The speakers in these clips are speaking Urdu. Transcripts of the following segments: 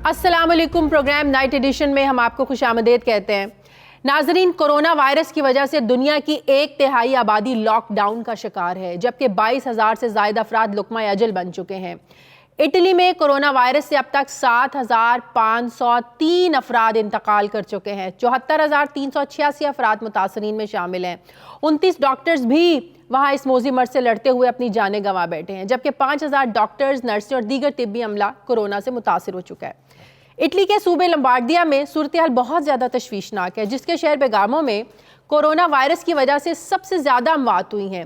السلام علیکم. پروگرام نائٹ ایڈیشن میں ہم آپ کو خوش آمدید کہتے ہیں. ناظرین، کورونا وائرس کی وجہ سے دنیا کی 1/3 آبادی لاک ڈاؤن کا شکار ہے، جبکہ 22,000 سے زائد افراد لقمہ اجل بن چکے ہیں. اٹلی میں کورونا وائرس سے اب تک 7,503 افراد انتقال کر چکے ہیں. 74,386 افراد متاثرین میں شامل ہیں. 29 ڈاکٹرز بھی وہاں اس موذی مرض سے لڑتے ہوئے اپنی جانیں گنوا بیٹھے ہیں، جبکہ 5,000 ڈاکٹرز، نرسیں اور دیگر طبی عملہ کورونا سے متاثر ہو چکا ہے. اٹلی کے صوبے لمبارڈیا میں صورتحال بہت زیادہ تشویشناک ہے، جس کے شہر بیگامو میں کورونا وائرس کی وجہ سے سب سے زیادہ اموات ہوئی ہیں.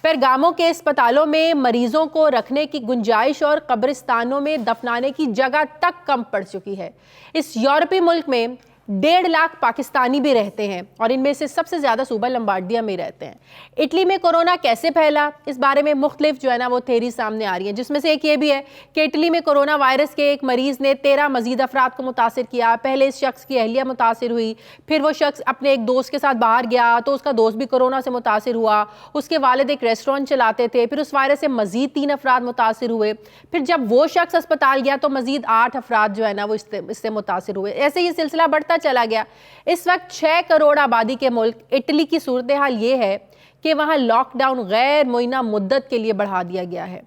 پیرگامو کے اسپتالوں میں مریضوں کو رکھنے کی گنجائش اور قبرستانوں میں دفنانے کی جگہ تک کم پڑ چکی ہے. اس یورپی ملک میں 1.5 لاکھ پاکستانی بھی رہتے ہیں اور ان میں سے سب سے زیادہ صوبہ لمبارڈیا میں رہتے ہیں. اٹلی میں کورونا کیسے پھیلا، اس بارے میں مختلف وہ تھیری سامنے آ رہی ہیں، جس میں سے ایک یہ بھی ہے کہ اٹلی میں کورونا وائرس کے ایک مریض نے 13 مزید افراد کو متاثر کیا. پہلے اس شخص کی اہلیہ متاثر ہوئی، پھر وہ شخص اپنے ایک دوست کے ساتھ باہر گیا تو اس کا دوست بھی کورونا سے متاثر ہوا. اس کے والد ایک ریسٹورنٹ چلاتے تھے، پھر اس وائرس سے مزید 3 افراد متاثر ہوئے. پھر جب وہ شخص اسپتال گیا تو مزید 8 افراد وہ اس سے متاثر ہوئے. ایسے یہ سلسلہ بڑھتا چلا گیا. اس وقت 6 کروڑ آبادی کے ملک اٹلی کی صورتحال یہ ہے کہ وہاں لاک ڈاؤن غیر معینہ مدت کے لیے بڑھا دیا گیا ہے.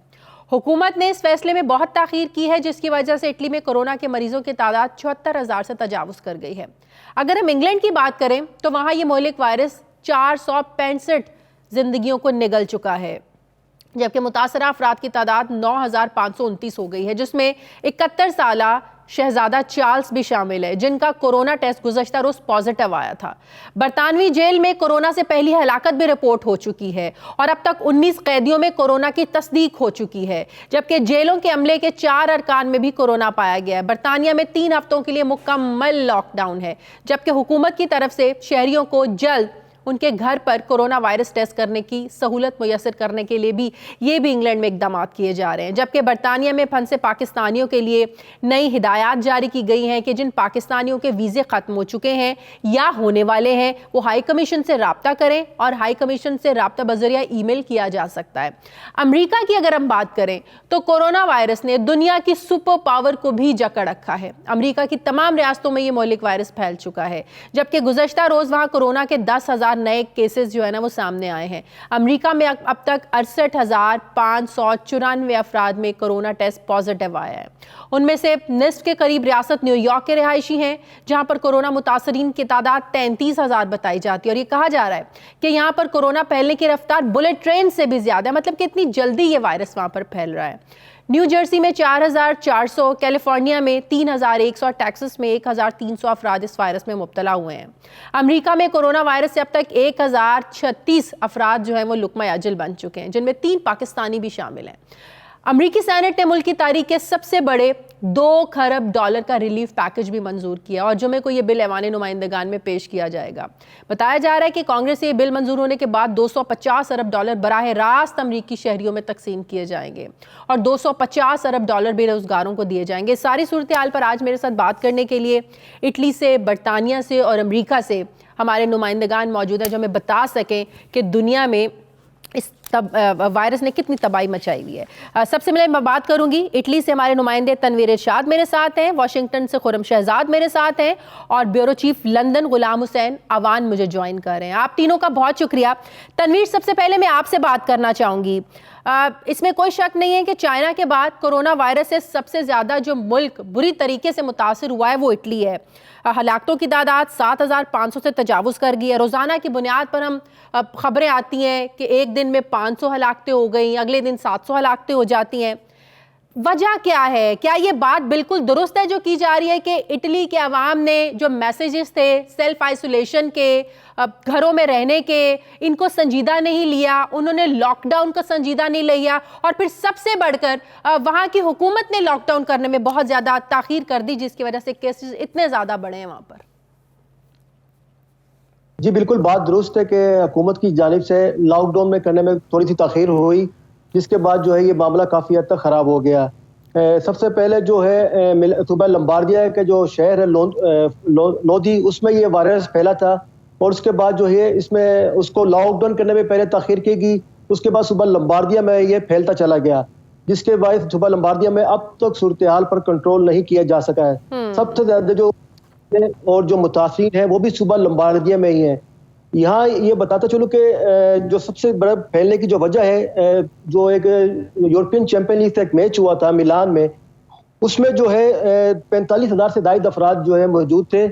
حکومت نے اس فیصلے میں بہت تاخیر کی ہے، جس کی وجہ سے اٹلی میں کورونا کے مریضوں کی تعداد 74,000 سے تجاوز کر گئی ہے. اگر ہم انگلینڈ کی بات کریں تو وہاں یہ مہلک وائرس 465 زندگیوں کو نگل چکا ہے، جبکہ متاثرہ افراد کی تعداد 9,529 ہو گئی ہے، جس میں 71 سالہ شہزادہ چارلز بھی شامل ہے، جن کا کورونا ٹیسٹ گزشتہ روز پازیٹیو آیا تھا. برطانوی جیل میں کورونا سے پہلی ہلاکت بھی رپورٹ ہو چکی ہے اور اب تک 19 قیدیوں میں کورونا کی تصدیق ہو چکی ہے، جبکہ جیلوں کے عملے کے 4 ارکان میں بھی کورونا پایا گیا ہے. برطانیہ میں 3 ہفتوں کے لیے مکمل لاک ڈاؤن ہے، جبکہ حکومت کی طرف سے شہریوں کو جلد ان کے گھر پر کورونا وائرس ٹیسٹ کرنے کی سہولت میسر کرنے کے لیے بھی انگلینڈ میں اقدامات کیے جا رہے ہیں. جبکہ برطانیہ میں پھنسے پاکستانیوں کے لیے نئی ہدایات جاری کی گئی ہیں کہ جن پاکستانیوں کے ویزے ختم ہو چکے ہیں یا ہونے والے ہیں وہ ہائی کمیشن سے رابطہ کریں، اور ہائی کمیشن سے رابطہ بذریعہ ای میل کیا جا سکتا ہے. امریکہ کی اگر ہم بات کریں تو کورونا وائرس نے دنیا کی سپر پاور کو بھی جکڑ رکھا ہے. امریکہ کی تمام ریاستوں میں یہ مہلک وائرس پھیل چکا ہے، جبکہ گزشتہ روز وہاں کورونا کے 10,000 نئے کیسز وہ سامنے آئے ہیں. امریکہ میں اب تک 68,594 افراد میں کورونا ٹیسٹ پازیٹیو آیا ہے. ان میں سے نصف کے قریب ریاست نیو یارک کے رہائشی ہیں، جہاں پر کورونا متاثرین کی تعداد 33,000 بتائی جاتی ہے، اور یہ کہا جا رہا ہے کہ یہاں پر کورونا پھیلنے کی رفتار بلٹ ٹرین سے بھی زیادہ ہے، مطلب کہ اتنی جلدی یہ وائرس وہاں پر پھیل رہا ہے. نیو جرسی میں 4,400، کیلیفورنیا میں 3,100، ٹیکسس میں 1,300 افراد اس وائرس میں مبتلا ہوئے ہیں. امریکہ میں کورونا وائرس سے اب تک 1,036 افراد وہ لقمہ اجل بن چکے ہیں، جن میں 3 پاکستانی بھی شامل ہیں. امریکی سینٹ نے ملک کی تاریخ کے سب سے بڑے $2 کھرب کا ریلیف پیکج بھی منظور کیا، اور جمعے کو یہ بل ایوان نمائندگان میں پیش کیا جائے گا. بتایا جا رہا ہے کہ کانگریس سے یہ بل منظور ہونے کے بعد $250 ارب براہ راست امریکی شہریوں میں تقسیم کیے جائیں گے، اور $250 ارب بے روزگاروں کو دیے جائیں گے. ساری صورتحال پر آج میرے ساتھ بات کرنے کے لیے اٹلی سے، برطانیہ سے اور امریکہ سے ہمارے نمائندگان موجود ہیں، جو ہمیں بتا سکیں کہ دنیا میں اس وائرس نے کتنی تباہی مچائی ہوئی ہے. سب سے پہلے میں بات کروں گی اٹلی سے ہمارے نمائندے تنویر ارشاد میرے ساتھ ہیں، واشنگٹن سے خرم شہزاد میرے ساتھ ہیں، اور بیورو چیف لندن غلام حسین اوان مجھے جوائن کر رہے ہیں. آپ تینوں کا بہت شکریہ. تنویر، سب سے پہلے میں آپ سے بات کرنا چاہوں گی. اس میں کوئی شک نہیں ہے کہ چائنا کے بعد کورونا وائرس سے سب سے زیادہ جو ملک بری طریقے سے متاثر ہوا ہے وہ اٹلی ہے. ہلاکتوں کی تعداد 7,500 سے تجاوز کر گئی ہے. روزانہ کی بنیاد پر ہم خبریں آتی ہیں کہ ایک دن میں 500 ہلاکتیں ہو گئیں، اگلے دن 700 ہلاکتیں ہو جاتی ہیں. وجہ کیا ہے؟ کیا یہ بات بالکل درست ہے جو کی جا رہی ہے کہ اٹلی کے عوام نے جو میسیجز تھے سیلف آئسولیشن کے، گھروں میں رہنے کے، ان کو سنجیدہ نہیں لیا، انہوں نے لاک ڈاؤن کو سنجیدہ نہیں لیا، اور پھر سب سے بڑھ کر وہاں کی حکومت نے لاک ڈاؤن کرنے میں بہت زیادہ تاخیر کر دی، جس کی وجہ سے کیسز اتنے زیادہ بڑھے ہیں وہاں پر؟ جی بالکل بات درست ہے کہ حکومت کی جانب سے لاک ڈاؤن میں کرنے میں تھوڑی سی تاخیر ہوئی، جس کے بعد یہ معاملہ کافی حد تک خراب ہو گیا. سب سے پہلے صوبہ لمبارڈیا کے جو شہر ہے لودھی، اس میں یہ وائرس پھیلا تھا، اور اس کے بعد اس میں اس کو لاک ڈاؤن کرنے میں پہلے تاخیر کی گئی. اس کے بعد صوبہ لمبارڈیا میں یہ پھیلتا چلا گیا. جس کے باعث صوبہ لمباردیا میں اب تک صورتحال پر کنٹرول نہیں کیا جا سکا ہے. سب سے زیادہ جو اور جو متاثرین ہیں وہ بھی صوبہ لمباردیا میں ہی ہیں. یہاں یہ بتاتا چلوں کہ جو سب سے بڑا پھیلنے کی جو وجہ ہے، جو ایک یورپین چیمپئن لیگ سے ایک میچ ہوا تھا میلان میں، اس میں جو ہے 45,000 سے زائد افراد جو ہے موجود تھے،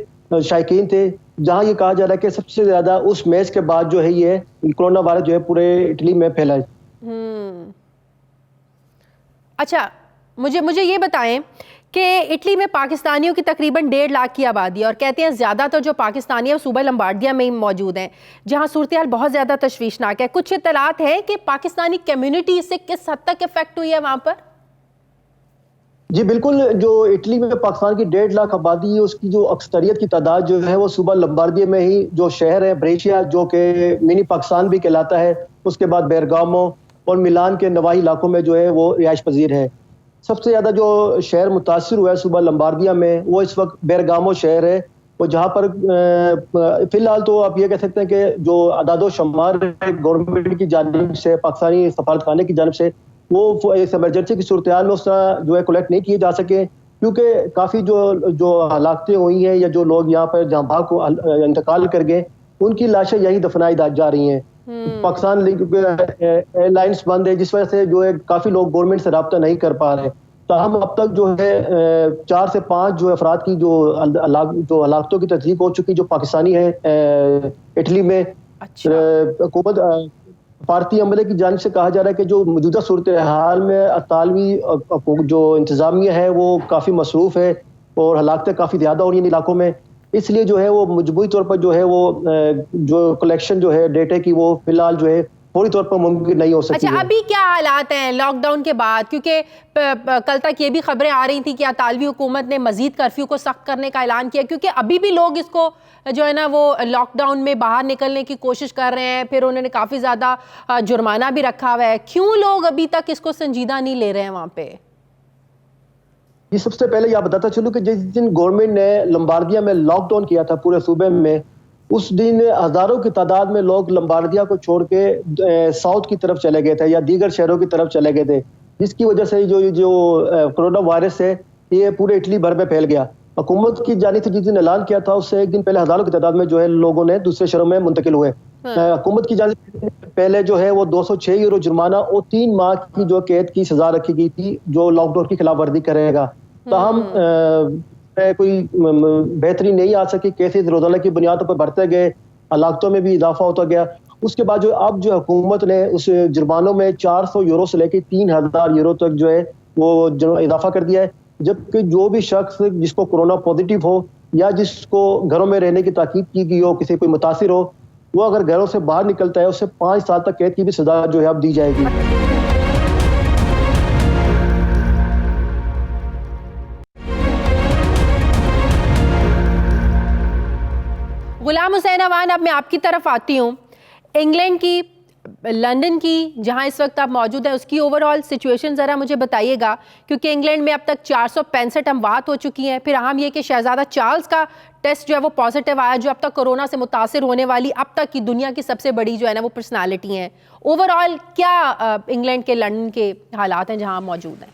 شائقین تھے، جہاں یہ کہا جا رہا ہے کہ سب سے زیادہ اس میچ کے بعد جو ہے یہ کرونا وائرس جو ہے پورے اٹلی میں پھیلا ہے. اچھا، مجھے یہ بتائیں کہ اٹلی میں پاکستانیوں کی تقریباً 1.5 لاکھ کی آبادی ہے، اور کہتے ہیں زیادہ تر جو پاکستانی ہیں وہ صوبہ لمباردیا میں ہی موجود ہیں، جہاں صورتحال بہت زیادہ تشویشناک ہے. کچھ اطلاعات ہیں کہ پاکستانی کمیونٹی سے کس حد تک افیکٹ ہوئی ہے وہاں پر؟ جی بالکل، جو اٹلی میں پاکستان کی 1.5 لاکھ آبادی ہے، اس کی جو اکثریت کی تعداد جو ہے وہ صوبہ لمباردیا میں ہی جو شہر ہے بریشیا، جو کہ منی پاکستان بھی کہلاتا ہے، اس کے بعد بیرگامو اور ملان کے نواحی علاقوں میں جو ہے وہ رہائش پذیر ہے. سب سے زیادہ جو شہر متاثر ہوا ہے صوبہ لمباردیا میں وہ اس وقت بیرگامو شہر ہے، اور جہاں پر فی الحال تو آپ یہ کہہ سکتے ہیں کہ جو اعداد و شمار گورنمنٹ کی جانب سے، پاکستانی سفارت خانے کی جانب سے، وہ اس ایمرجنسی کی صورتحال میں اس طرح جو ہے کلیکٹ نہیں کیے جا سکے، کیونکہ کافی جو ہلاکتیں ہوئی ہیں یا جو لوگ یہاں پر جہاں بھاگ کو انتقال کر گئے ان کی لاشیں یہی دفنائی جا رہی ہیں. پاکستان ایئر لائنس بند ہے، جس وجہ سے جو ہے کافی لوگ گورنمنٹ سے رابطہ نہیں کر پا رہے. تاہم اب تک جو ہے 4 سے 5 جو افراد کی جو ہلاکتوں کی تصدیق ہو چکی جو پاکستانی ہیں اٹلی میں. حکومت بھارتی عملے کی جانب سے کہا جا رہا ہے کہ جو موجودہ صورتحال میں اطالوی جو انتظامیہ ہے وہ کافی مصروف ہے اور ہلاکتیں کافی زیادہ ہو رہی ہیں علاقوں میں، اس لیے جو ہے وہ مجموعی طور پر جو ہے وہ جو کلیکشن جو ہے ڈیٹا کی وہ فی الحال جو ہے فوری طور پر ممکن نہیں ہو سکتی. اچھا، ابھی کیا حالات ہیں لاک ڈاؤن کے بعد؟ کیونکہ کل تک یہ بھی خبریں آ رہی تھیں کہ اطالوی حکومت نے مزید کرفیو کو سخت کرنے کا اعلان کیا، کیونکہ ابھی بھی لوگ اس کو جو ہے نا وہ لاک ڈاؤن میں باہر نکلنے کی کوشش کر رہے ہیں. پھر انہوں نے کافی زیادہ جرمانہ بھی رکھا ہوا ہے. کیوں لوگ ابھی تک اس کو سنجیدہ نہیں لے رہے ہیں وہاں پہ؟ یہ سب سے پہلے یہ بتاتا چلوں کہ جس دن گورنمنٹ نے لمباردیا میں لاک ڈاؤن کیا تھا پورے صوبے میں، اس دن ہزاروں کی تعداد میں لوگ لمباردیا کو چھوڑ کے ساؤتھ کی طرف چلے گئے تھے یا دیگر شہروں کی طرف چلے گئے تھے، جس کی وجہ سے جو کرونا وائرس ہے یہ پورے اٹلی بھر میں پھیل گیا. حکومت کی جانب سے جس دن اعلان کیا تھا اس سے ایک دن پہلے ہزاروں کی تعداد میں جو ہے لوگوں نے دوسرے شہروں میں منتقل ہوئے. حکومت کی جانب سے پہلے جو ہے وہ 206 یورو جرمانہ اور 3 ماہ کی جو قید کی سزا رکھی گئی تھی جو لاک ڈاؤن کی خلاف ورزی کرے گا. تاہم کوئی بہتری نہیں آ سکی. کیسز روزانہ کی بنیادوں پر بڑھتے گئے، ہلاکتوں میں بھی اضافہ ہوتا گیا. اس کے بعد جو اب جو حکومت نے اس جرمانوں میں 400 یورو سے لے کے 3,000 یورو تک جو ہے وہ اضافہ کر دیا ہے، جبکہ جو بھی شخص جس کو کرونا پازیٹیو ہو یا جس کو گھروں میں رہنے کی تاکید کی گئی ہو، کسی کوئی متاثر ہو، وہ اگر گھروں سے باہر نکلتا ہے اسے 5 سال تک قید کی بھی سزا جو ہے اب دی جائے گی. غلام حسین اوان، اب میں آپ کی طرف آتی ہوں. انگلینڈ کی، لندن کی جہاں اس وقت آپ موجود ہیں، اس کی اوور آل سچویشن ذرا مجھے بتائیے گا، کیونکہ انگلینڈ میں اب تک 465 اموات ہو چکی ہیں. پھر اہم یہ کہ شہزادہ چارلز کا ٹیسٹ جو ہے وہ پازیٹیو آیا، جو اب تک کورونا سے متاثر ہونے والی اب تک کی دنیا کی سب سے بڑی جو ہے نا وہ پرسنالٹی ہیں. اوور آل کیا انگلینڈ کے، لندن کے حالات ہیں جہاں آپ موجود ہیں؟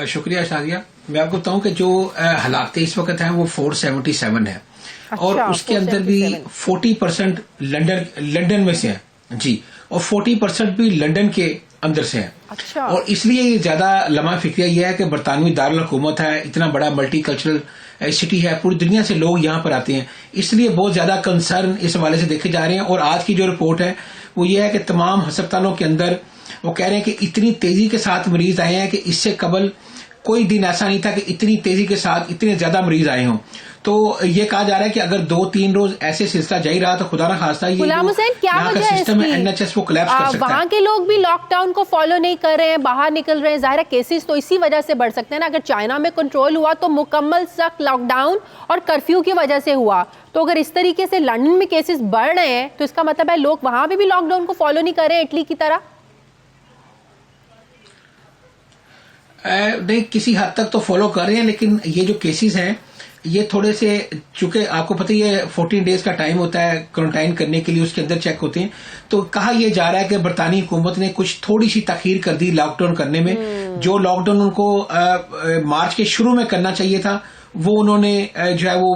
شکریہ شادیہ. میں آپ کو بتاؤں کہ جو ہلاکتیں اس وقت ہیں وہ 477 ہیں، اور اس کے اندر بھی 40% لنڈن میں سے ہیں جی، اور 40% بھی لنڈن کے اندر سے ہیں. اور اس لیے زیادہ لمحہ فکریہ یہ ہے کہ برطانوی دارالحکومت ہے، اتنا بڑا ملٹی کلچرل سٹی ہے، پوری دنیا سے لوگ یہاں پر آتے ہیں، اس لیے بہت زیادہ کنسرن اس حوالے سے دیکھے جا رہے ہیں. اور آج کی جو رپورٹ ہے وہ یہ ہے کہ تمام ہسپتالوں کے اندر وہ کہہ رہے ہیں کہ اتنی تیزی کے ساتھ مریض آئے ہیں کہ اس سے قبل کوئی دن ایسا نہیں تھا کہ اتنی تیزی کے ساتھ اتنے زیادہ مریض آئے ہوں. تو یہ کہا جا رہا ہے کہ اگر 2-3 روز ایسے سلسلہ جاری رہا تو خدا نہ خواستہ یہ غلام حسین کیا وجہ ہے سسٹم ہے NHS وہ کلیپس کر سکتا ہے. وہاں کے لوگ بھی لاک ڈاؤن کو فالو نہیں کر رہے ہیں، باہر نکل رہے ہیں، ظاہر ہے کیسز تو اسی وجہ سے بڑھ سکتے ہیں نا. اگر چائنا میں کنٹرول ہوا تو مکمل سخت لاک ڈاؤن اور کرفیو کی وجہ سے ہوا، تو اگر اس طریقے سے لندن میں کیسز بڑھ رہے ہیں تو اس کا مطلب ہے لوگ وہاں بھی لاک ڈاؤن کو فالو نہیں کر رہے ہیں اٹلی کی طرح. نہیں، کسی حد تک تو فالو کر رہے ہیں، لیکن یہ جو کیسز ہیں یہ تھوڑے سے, چونکہ آپ کو پتہ ہی ہے 14 days کا ٹائم ہوتا ہے کوارنٹائن کرنے کے لیے, اس کے اندر چیک ہوتے ہیں, تو کہا یہ جا رہا ہے کہ برطانوی حکومت نے کچھ تھوڑی سی تاخیر کر دی لاک ڈاؤن کرنے میں. جو لاک ڈاؤن ان کو مارچ کے شروع میں کرنا چاہیے تھا, وہ انہوں نے جو ہے وہ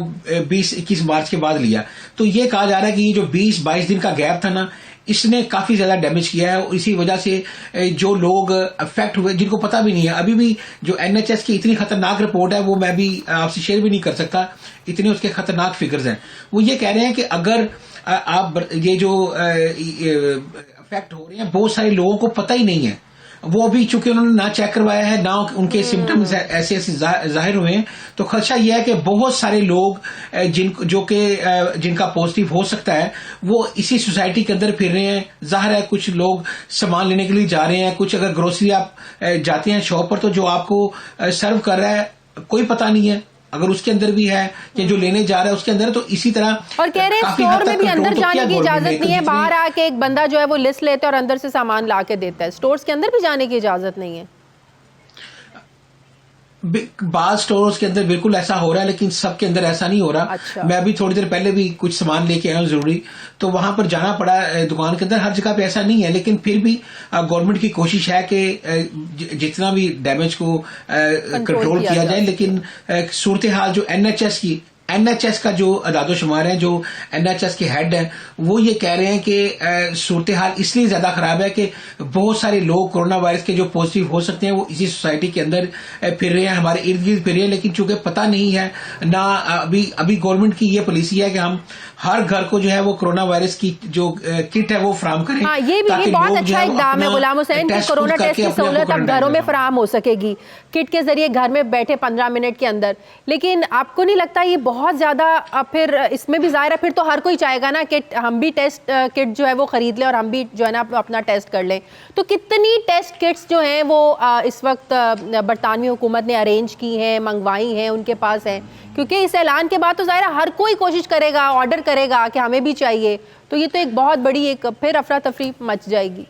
20-21 مارچ کے بعد لیا. تو یہ کہا جا رہا ہے کہ یہ جو 20-22 دن کا گیپ تھا نا, اس نے کافی زیادہ ڈیمیج کیا ہے, اور اسی وجہ سے جو لوگ افیکٹ ہوئے جن کو پتہ بھی نہیں ہے, ابھی بھی جو NHS کی اتنی خطرناک رپورٹ ہے وہ میں بھی آپ سے شیئر بھی نہیں کر سکتا, اتنے اس کے خطرناک فگرز ہیں. وہ یہ کہہ رہے ہیں کہ اگر آپ یہ جو افیکٹ ہو رہے ہیں بہت سارے لوگوں کو پتہ ہی نہیں ہے, وہ بھی چونکہ انہوں نے نہ چیک کروایا ہے, نہ ان کے سمٹمز ایسے ظاہر ہوئے ہیں, تو خدشہ یہ ہے کہ بہت سارے لوگ جن کا پازیٹیو ہو سکتا ہے وہ اسی سوسائٹی کے اندر پھر رہے ہیں. ظاہر ہے کچھ لوگ سامان لینے کے لیے جا رہے ہیں, کچھ اگر گروسری آپ جاتے ہیں شاپ پر, تو جو آپ کو سرو کر رہا ہے کوئی پتہ نہیں ہے اگر اس کے اندر بھی ہے کہ جو لینے جا رہا ہے اس کے اندر. تو اسی طرح اور کہہ رہے ہیں اسٹور میں بھی اندر جانے کی اجازت نہیں ہے, باہر آ کے ایک بندہ جو ہے وہ لسٹ لیتا ہے اور اندر سے سامان لا کے دیتا ہے, اسٹورز کے اندر بھی جانے کی اجازت نہیں ہے. بعض اسٹورز کے اندر بالکل ایسا ہو رہا ہے, لیکن سب کے اندر ایسا نہیں ہو رہا. میں ابھی تھوڑی دیر پہلے بھی کچھ سامان لے کے آیا ہوں ضروری, تو وہاں پر جانا پڑا دکان کے اندر. ہر جگہ پہ ایسا نہیں ہے, لیکن پھر بھی گورنمنٹ کی کوشش ہے کہ جتنا بھی ڈیمیج کو کنٹرول کیا جائے. لیکن صورتحال جو NHS کا جو اعداد و شمار ہے, جو NHS کے ہیڈ ہیں, وہ یہ کہہ رہے ہیں کہ صورتحال اس لیے زیادہ خراب ہے کہ بہت سارے لوگ کورونا وائرس کے جو پازیٹیو ہو سکتے ہیں وہ اسی سوسائٹی کے اندر پھر رہے ہیں, ہمارے ارد گرد پھر رہے ہیں. لیکن چونکہ پتہ نہیں ہے, نہ ابھی گورنمنٹ کی یہ پالیسی ہے کہ ہم ہر گھر کو جو ہے وہ کورونا وائرس کی جو کٹ ہے وہ فراہم کریں. یہ بھی بہت اچھا اقدام ہے غلام حسین کہ کورونا ٹیسٹ کی سہولت اب گھروں میں فراہم ہو سکے گی کٹ کے ذریعے, گھر میں بیٹھے 15 منٹ کے اندر. لیکن آپ کو نہیں لگتا یہ بہت زیادہ, پھر اس میں بھی ظاہر ہے پھر تو ہر کوئی چاہے گا نا کہ ہم بھی ٹیسٹ کٹ جو ہے وہ خرید لیں اور ہم بھی جو ہے نا اپنا ٹیسٹ کر لیں. تو کتنی ٹیسٹ کٹس جو ہیں وہ اس وقت برطانوی حکومت نے ارینج کی ہیں, منگوائی ہیں, ان کے پاس ہیں, کیونکہ اس اعلان کے بعد تو ظاہر ہر کوئی کوشش کرے گا, آرڈر کرے گا کہ ہمیں بھی چاہیے. تو یہ تو ایک بہت بڑی ایک پھر افراتفری مچ جائے گی.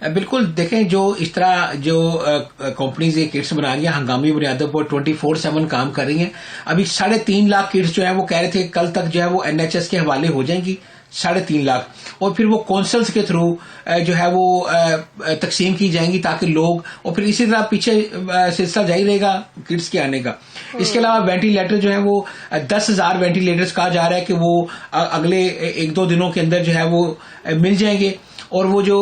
بالکل, دیکھیں جو اس طرح جو کمپنیز یہ کٹس بنا رہی ہیں ہنگامی بنیادوں پر 24/7 کام کر رہی ہیں. ابھی 3.5 لاکھ کٹس جو ہیں وہ کہہ رہے تھے کل تک جو ہے وہ NHS کے حوالے ہو جائیں گی, 3.5 لاکھ, اور پھر وہ کونسلز کے تھرو جو ہے وہ تقسیم کی جائیں گی تاکہ لوگ, اور پھر اسی طرح پیچھے سلسلہ جاری رہے گا کٹس کے آنے کا. اس کے علاوہ وینٹیلیٹر جو ہے وہ 10,000 وینٹیلیٹرز کہا جا رہا ہے کہ وہ اگلے 1-2 دنوں کے اندر جو ہے وہ مل جائیں گے. اور وہ جو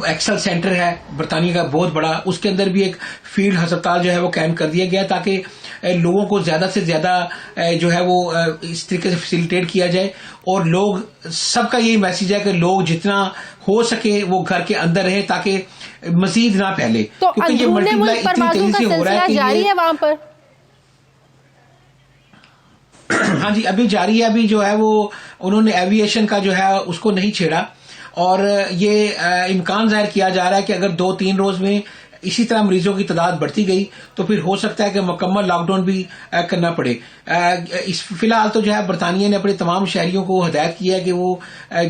ایکسل سینٹر ہے برطانیہ کا بہت بڑا, اس کے اندر بھی ایک فیلڈ ہسپتال جو ہے وہ قائم کر دیا گیا تاکہ لوگوں کو زیادہ سے زیادہ جو ہے وہ اس طریقے سے فیسیلیٹیٹ کیا جائے. اور لوگ, سب کا یہی میسج ہے کہ لوگ جتنا ہو سکے وہ گھر کے اندر رہیں تاکہ مزید نہ پھیلے, کیونکہ یہ ملٹی پلائی اتنی تیزی سے ہو رہا ہے کہ جاری ہے وہاں پر. ہاں جی, ابھی جاری ہے. ابھی جو ہے وہ انہوں نے ایویشن کا جو ہے اس کو نہیں چھیڑا, اور یہ امکان ظاہر کیا جا رہا ہے کہ اگر 2-3 روز میں اسی طرح مریضوں کی تعداد بڑھتی گئی تو پھر ہو سکتا ہے کہ مکمل لاک ڈاؤن بھی کرنا پڑے. فی الحال تو جو ہے برطانیہ نے اپنے تمام شہریوں کو ہدایت کیا ہے کہ وہ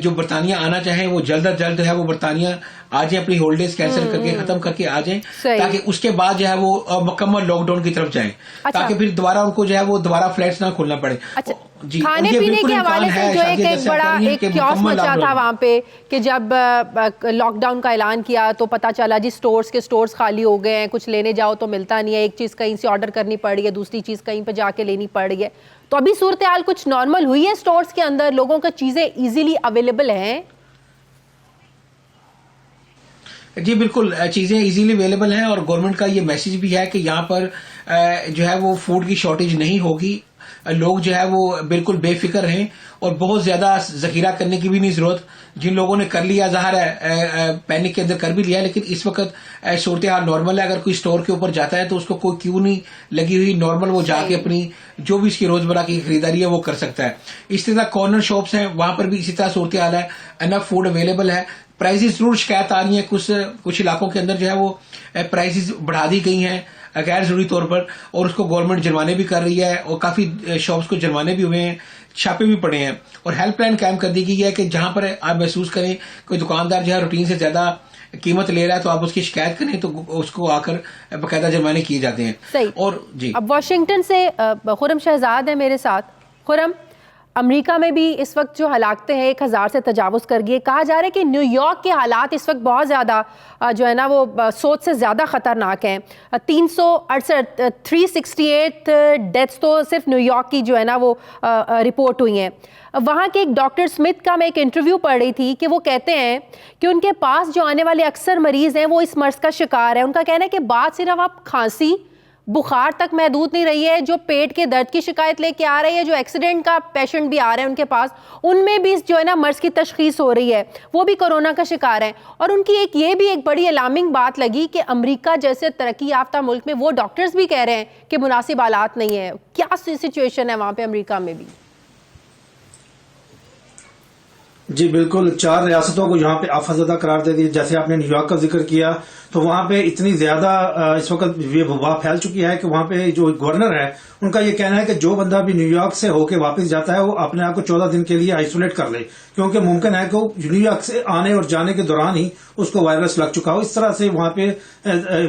جو برطانیہ آنا چاہیں وہ جلد از جلد ہے وہ برطانیہ آ جائیں, اپنی ہالیڈیز کینسل کر کے ختم کر کے آ جائیں, تاکہ اس کے بعد جو ہے وہ مکمل لاک ڈاؤن کی طرف جائیں, تاکہ پھر دوبارہ ان کو جو ہے وہ دوبارہ فلیٹس نہ کھولنا پڑے. جی, کھانے پینے کے حوالے سے جو ایک بڑا ایک کیوس مچا تھا وہاں پہ کہ جب لاک ڈاؤن کا اعلان کیا تو پتا چلا جی اسٹورز کے اسٹورز خالی ہو گئے ہیں, کچھ لینے جاؤ تو ملتا نہیں ہے, ایک چیز کہیں سے آرڈر کرنی پڑ رہی ہے, دوسری چیز کہیں پہ جا کے لینی پڑ رہی ہے. تو ابھی صورتحال کچھ نارمل ہوئی ہے اسٹورز کے اندر, لوگوں کو چیزیں ایزیلی اویلیبل ہیں؟ جی بالکل, چیزیں ایزیلی اویلیبل ہیں, اور گورنمنٹ کا یہ میسج بھی ہے کہ یہاں پر جو ہے وہ فوڈ کی شارٹیج نہیں ہوگی. لوگ جو ہے وہ بالکل بے فکر رہیں, اور بہت زیادہ ذخیرہ کرنے کی بھی نہیں ضرورت. جن لوگوں نے کر لیا ظاہر ہے پینک کے اندر کر بھی لیا, لیکن اس وقت صورتحال نارمل ہے. اگر کوئی اسٹور کے اوپر جاتا ہے تو اس کو کوئی کیوں نہیں لگی ہوئی, نارمل وہ جا کے اپنی جو بھی اس کی روزمرہ کی خریداری ہے وہ کر سکتا ہے. اس طرح کارنر شاپس ہیں, وہاں پر بھی اسی طرح صورتحال ہے, انف فوڈ اویلیبل ہے. پرائزز ضرور شکایت آ رہی ہیں, کچھ علاقوں کے اندر جو ہے وہ پرائزز بڑھا دی گئی ہیں غیر ضروری طور پر, اور اس کو گورنمنٹ جرمانے بھی کر رہی ہے, اور کافی شاپس کو جرمانے بھی ہوئے ہیں, چھاپے بھی پڑے ہیں. اور ہیلپ لائن قائم کر دی گئی ہے کہ جہاں پر آپ محسوس کریں کوئی دکاندار جو ہے روٹین سے زیادہ قیمت لے رہا ہے تو آپ اس کی شکایت کریں تو اس کو آ کر باقاعدہ جرمانے کیے جاتے ہیں. صحیح. اور جی اب واشنگٹن سے خرم شہزاد ہے میرے ساتھ. خرم، امریکہ میں بھی اس وقت جو ہلاکتیں ہیں 1000 سے تجاوز کر گئی. کہا جا رہا ہے کہ نیو یارک کے حالات اس وقت بہت زیادہ جو ہے نا وہ سوچ سے زیادہ خطرناک ہیں. 368 ڈیتھس تو صرف نیو یارک کی جو ہے نا وہ رپورٹ ہوئی ہیں. وہاں کے ایک ڈاکٹر اسمتھ کا میں ایک انٹرویو پڑھ رہی تھی کہ وہ کہتے ہیں کہ ان کے پاس جو آنے والے اکثر مریض ہیں وہ اس مرض کا شکار ہے. ان کا کہنا ہے کہ بات صرف اب کھانسی بخار تک محدود نہیں رہی ہے, جو پیٹ کے درد کی شکایت لے کے آ رہی ہے, جو ایکسیڈنٹ کا پیشنٹ بھی آ رہا ہے ان کے پاس, ان میں بھی جو ہے نا مرض کی تشخیص ہو رہی ہے, وہ بھی کورونا کا شکار ہیں. اور ان کی یہ بھی ایک بڑی الارمنگ بات لگی کہ امریکہ جیسے ترقی یافتہ ملک میں وہ ڈاکٹرز بھی کہہ رہے ہیں کہ مناسب حالات نہیں ہیں. کیا سچویشن ہے وہاں پہ امریکہ میں بھی؟ جی بالکل, 4 ریاستوں کو یہاں پہ آفت زدہ قرار دے دی. جیسے آپ نے نیو یارک کا ذکر کیا تو وہاں پہ اتنی زیادہ اس وقت یہ وبا پھیل چکی ہے کہ وہاں پہ جو گورنر ہے ان کا یہ کہنا ہے کہ جو بندہ بھی نیو یارک سے ہو کے واپس جاتا ہے وہ اپنے آپ کو 14 دن کے لیے آئسولیٹ کر لے, کیونکہ ممکن ہے کہ نیو یارک سے آنے اور جانے کے دوران ہی اس کو وائرس لگ چکا ہو. اس طرح سے وہاں پہ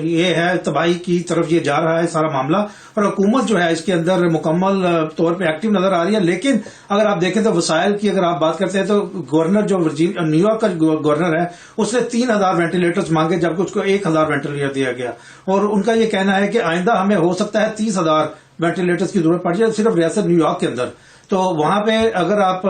یہ ہے, تباہی کی طرف یہ جا رہا ہے سارا معاملہ, اور حکومت جو ہے اس کے اندر مکمل طور پہ ایکٹیو نظر آ رہی ہے. لیکن اگر آپ دیکھیں تو وسائل کی اگر آپ بات کرتے ہیں تو گورنر جو نیو یارک کا گورنر ہے اس نے 3000 وینٹیلیٹرز مانگے جبکہ اس کو 1000 وینٹیلیٹر دیا گیا, اور ان کا یہ کہنا ہے کہ آئندہ ہمیں ہو سکتا ہے 30,000 وینٹیلیٹرز کی ضرورت پڑ جائے صرف ریاست نیو یارک کے اندر. تو وہاں پہ اگر آپ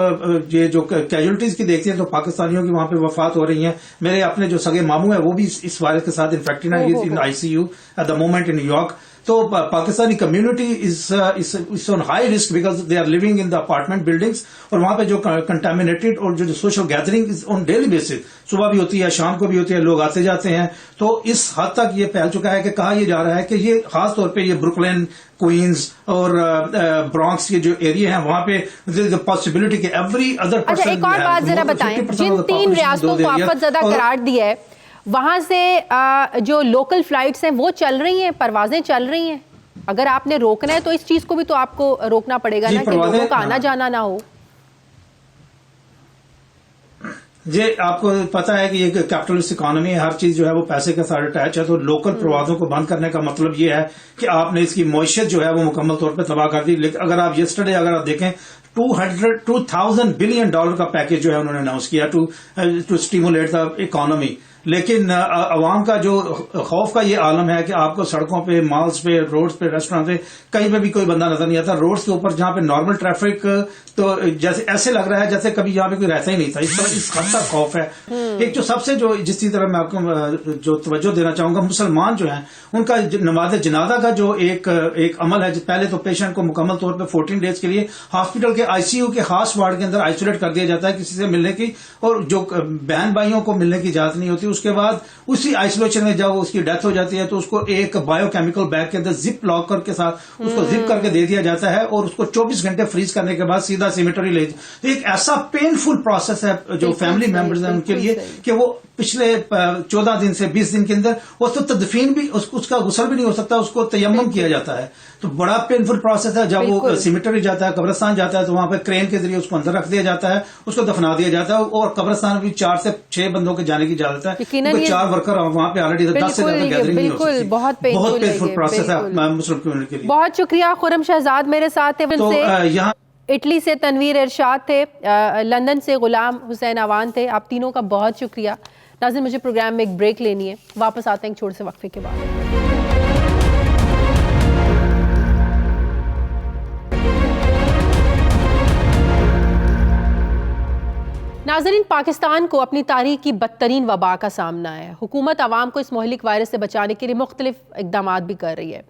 یہ جو کیجولٹیز کی دیکھتے ہیں تو پاکستانیوں کی وہاں پہ وفات ہو رہی ہیں. میرے اپنے جو سگے ماموں ہیں وہ بھی اس وائرس کے ساتھ انفیکٹڈ ہیں, in I C U at the moment in New York. تو Pakistani community is on high risk because they are living in the apartment buildings, اور وہاں پہ جو کنٹامینیٹڈ اور جو social gathering is on daily basis, صبح بھی ہوتی ہے شام کو بھی ہوتی ہے, لوگ آتے جاتے ہیں. تو اس حد تک یہ پھیل چکا ہے کہ کہا یہ جا رہا ہے کہ یہ خاص طور پہ یہ بروکلین, کوئنز اور برانکس کے جو ایریا ہیں وہاں پہ پاسبلٹی کہ ایوری ادر پرسن. اچھا ایک اور بات ذرا بتائیں, جن 3 ریاستوں کو آفت زدہ قرار دیا ہے وہاں سے جو لوکل فلائٹس ہیں وہ چل رہی ہیں, پروازیں چل رہی ہیں؟ اگر آپ نے روکنا ہے تو اس چیز کو بھی تو آپ کو روکنا پڑے گا نا کہ لوگوں کا آنا جانا نہ ہو. جی آپ کو پتا ہے کہ یہ کیپٹلسٹ اکانومی ہے, ہر چیز جو ہے وہ پیسے کے ساتھ اٹیچ ہے. تو لوکل پروازوں کو بند کرنے کا مطلب یہ ہے کہ آپ نے اس کی معیشت جو ہے وہ مکمل طور پہ تباہ کر دی. لیکن اگر آپ یسٹرڈے اگر آپ دیکھیں $2,000 بلین کا پیکج جو ہے انہوں نے اناؤنس کیا ٹو اسٹیمولیٹ دا اکانومی. لیکن عوام کا جو خوف کا یہ عالم ہے کہ آپ کو سڑکوں پہ, مالز پہ, روڈز پہ, ریسٹورینٹ پہ کہیں پہ بھی کوئی بندہ نظر نہیں آتا. روڈز کے اوپر جہاں پہ نارمل ٹریفک تو جیسے ایسے لگ رہا ہے جیسے کبھی یہاں پہ کوئی رہتا ہی نہیں تھا. اس حد تک خوف ہے. ایک جو سب سے جو جس طرح میں آپ کو جو توجہ دینا چاہوں گا, مسلمان جو ہیں ان کا نماز جنازہ کا جو ایک عمل ہے, پہلے تو پیشنٹ کو مکمل طور پہ 14 ڈیز کے لیے ہاسپٹل کے آئی سی یو کے خاص وارڈ کے اندر آئسولیٹ کر دیا جاتا ہے کسی سے ملنے کی, اور جو بہن بھائیوں کو ملنے کی اجازت نہیں ہوتی. اس کے بعد اسی آئسولیشن میں جب اس کی ڈیتھ ہو جاتی ہے تو اس کو ایک بایو کیمیکل بیگ کے اندر زپ لاکر کے ساتھ اس کو زپ کر کے دے دیا جاتا ہے, اور اس کو 24 گھنٹے فریز کرنے کے بعد سیدھا سیمیٹری لے. تو ایک ایسا پینفل پروسیس ہے جو فیملی ممبرز ہیں ان کے لیے کہ وہ پچھلے 14 دن سے 20 دن کے اندر اس کو تدفین بھی, اس کا غسل بھی نہیں ہو سکتا, اس کو تیمم کیا جاتا ہے. تو بڑا پینفل پروسیس ہے. جب وہ سیمیٹری جاتا ہے, قبرستان جاتا ہے, تو وہاں پہ کرین کے ذریعے اس کو اندر رکھ دیا جاتا ہے, اس کو دفنا دیا جاتا ہے, اور قبرستان بھی 4 سے 6 بندوں کے جانے کی اجازت ہے. 4 ورکر وہاں پہ آلریڈی 10 سے زیادہ گیدرنگ نہیں ہو سکتی. بہت پینفل پروسیس ہے مسلم کمیونٹی کے لیے. بہت شکریہ. خرم شہزاد میرے ساتھ تھے, یہاں اٹلی سے تنویر ارشاد تھے, لندن سے غلام حسین اوان تھے. آپ تینوں کا بہت شکریہ. ناظرین مجھے پروگرام میں ایک بریک لینی ہے, واپس آتے ہیں ایک چھوٹے سے وقفے کے بعد. ناظرین, پاکستان کو اپنی تاریخ کی بدترین وبا کا سامنا ہے. حکومت عوام کو اس مہلک وائرس سے بچانے کے لیے مختلف اقدامات بھی کر رہی ہے.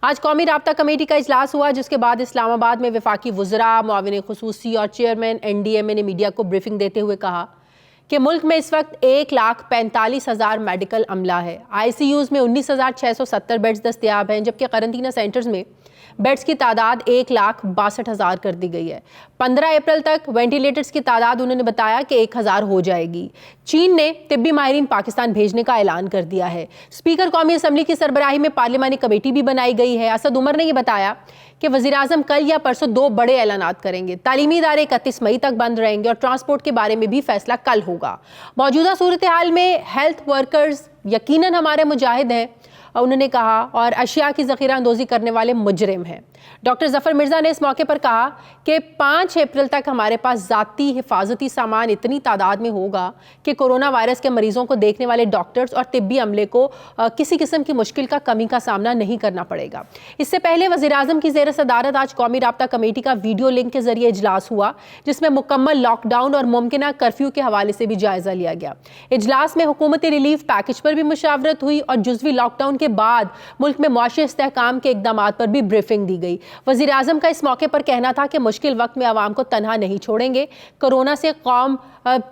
آج قومی رابطہ کمیٹی کا اجلاس ہوا, جس کے بعد اسلام آباد میں وفاقی وزراء, معاون خصوصی اور چیئرمین NDMA نے میڈیا کو بریفنگ دیتے ہوئے کہا کہ ملک میں اس وقت 1,45,000 میڈیکل عملہ ہے. ICUs میں 19,670 بیڈز دستیاب ہیں, جبکہ قرنطینہ سینٹرز میں بیڈز کی تعداد 1,62,000 کر دی گئی ہے. 15 اپریل تک وینٹیلیٹرز کی تعداد انہوں نے بتایا کہ 1,000 ہو جائے گی. چین نے طبی ماہرین پاکستان بھیجنے کا اعلان کر دیا ہے. اسپیکر قومی اسمبلی کی سربراہی میں پارلیمانی کمیٹی بھی بنائی گئی ہے. اسد عمر نے یہ بتایا کہ وزیر اعظم کل یا پرسوں 2 بڑے اعلانات کریں گے. تعلیمی ادارے 31 مئی تک بند رہیں گے اور ٹرانسپورٹ کے بارے میں بھی فیصلہ کل ہوگا. موجودہ صورتحال میں ہیلتھ ورکرز یقیناً ہمارے مجاہد ہیں انہوں نے کہا, اور اشیاء کی ذخیرہ اندوزی کرنے والے مجرم ہیں. ڈاکٹر ظفر مرزا نے اس موقع پر کہا کہ 5 اپریل تک ہمارے پاس ذاتی حفاظتی سامان اتنی تعداد میں ہوگا کہ کورونا وائرس کے مریضوں کو دیکھنے والے ڈاکٹرز اور طبی عملے کو کسی قسم کی مشکل کا کمی کا سامنا نہیں کرنا پڑے گا. اس سے پہلے وزیر اعظم کی زیر صدارت آج قومی رابطہ کمیٹی کا ویڈیو لنک کے ذریعے اجلاس ہوا, جس میں مکمل لاک ڈاؤن اور ممکنہ کرفیو کے حوالے سے بھی جائزہ لیا گیا. اجلاس میں حکومتی ریلیف پیکج پر بھی مشاورت ہوئی اور جزوی لاک ڈاؤن کے بعد ملک میں معاشی استحکام کے اقدامات پر بھی بریفنگ دی گئی. وزیر اعظم کا اس موقع پر کہنا تھا کہ مشکل وقت میں عوام کو تنہا نہیں چھوڑیں گے, کورونا سے قوم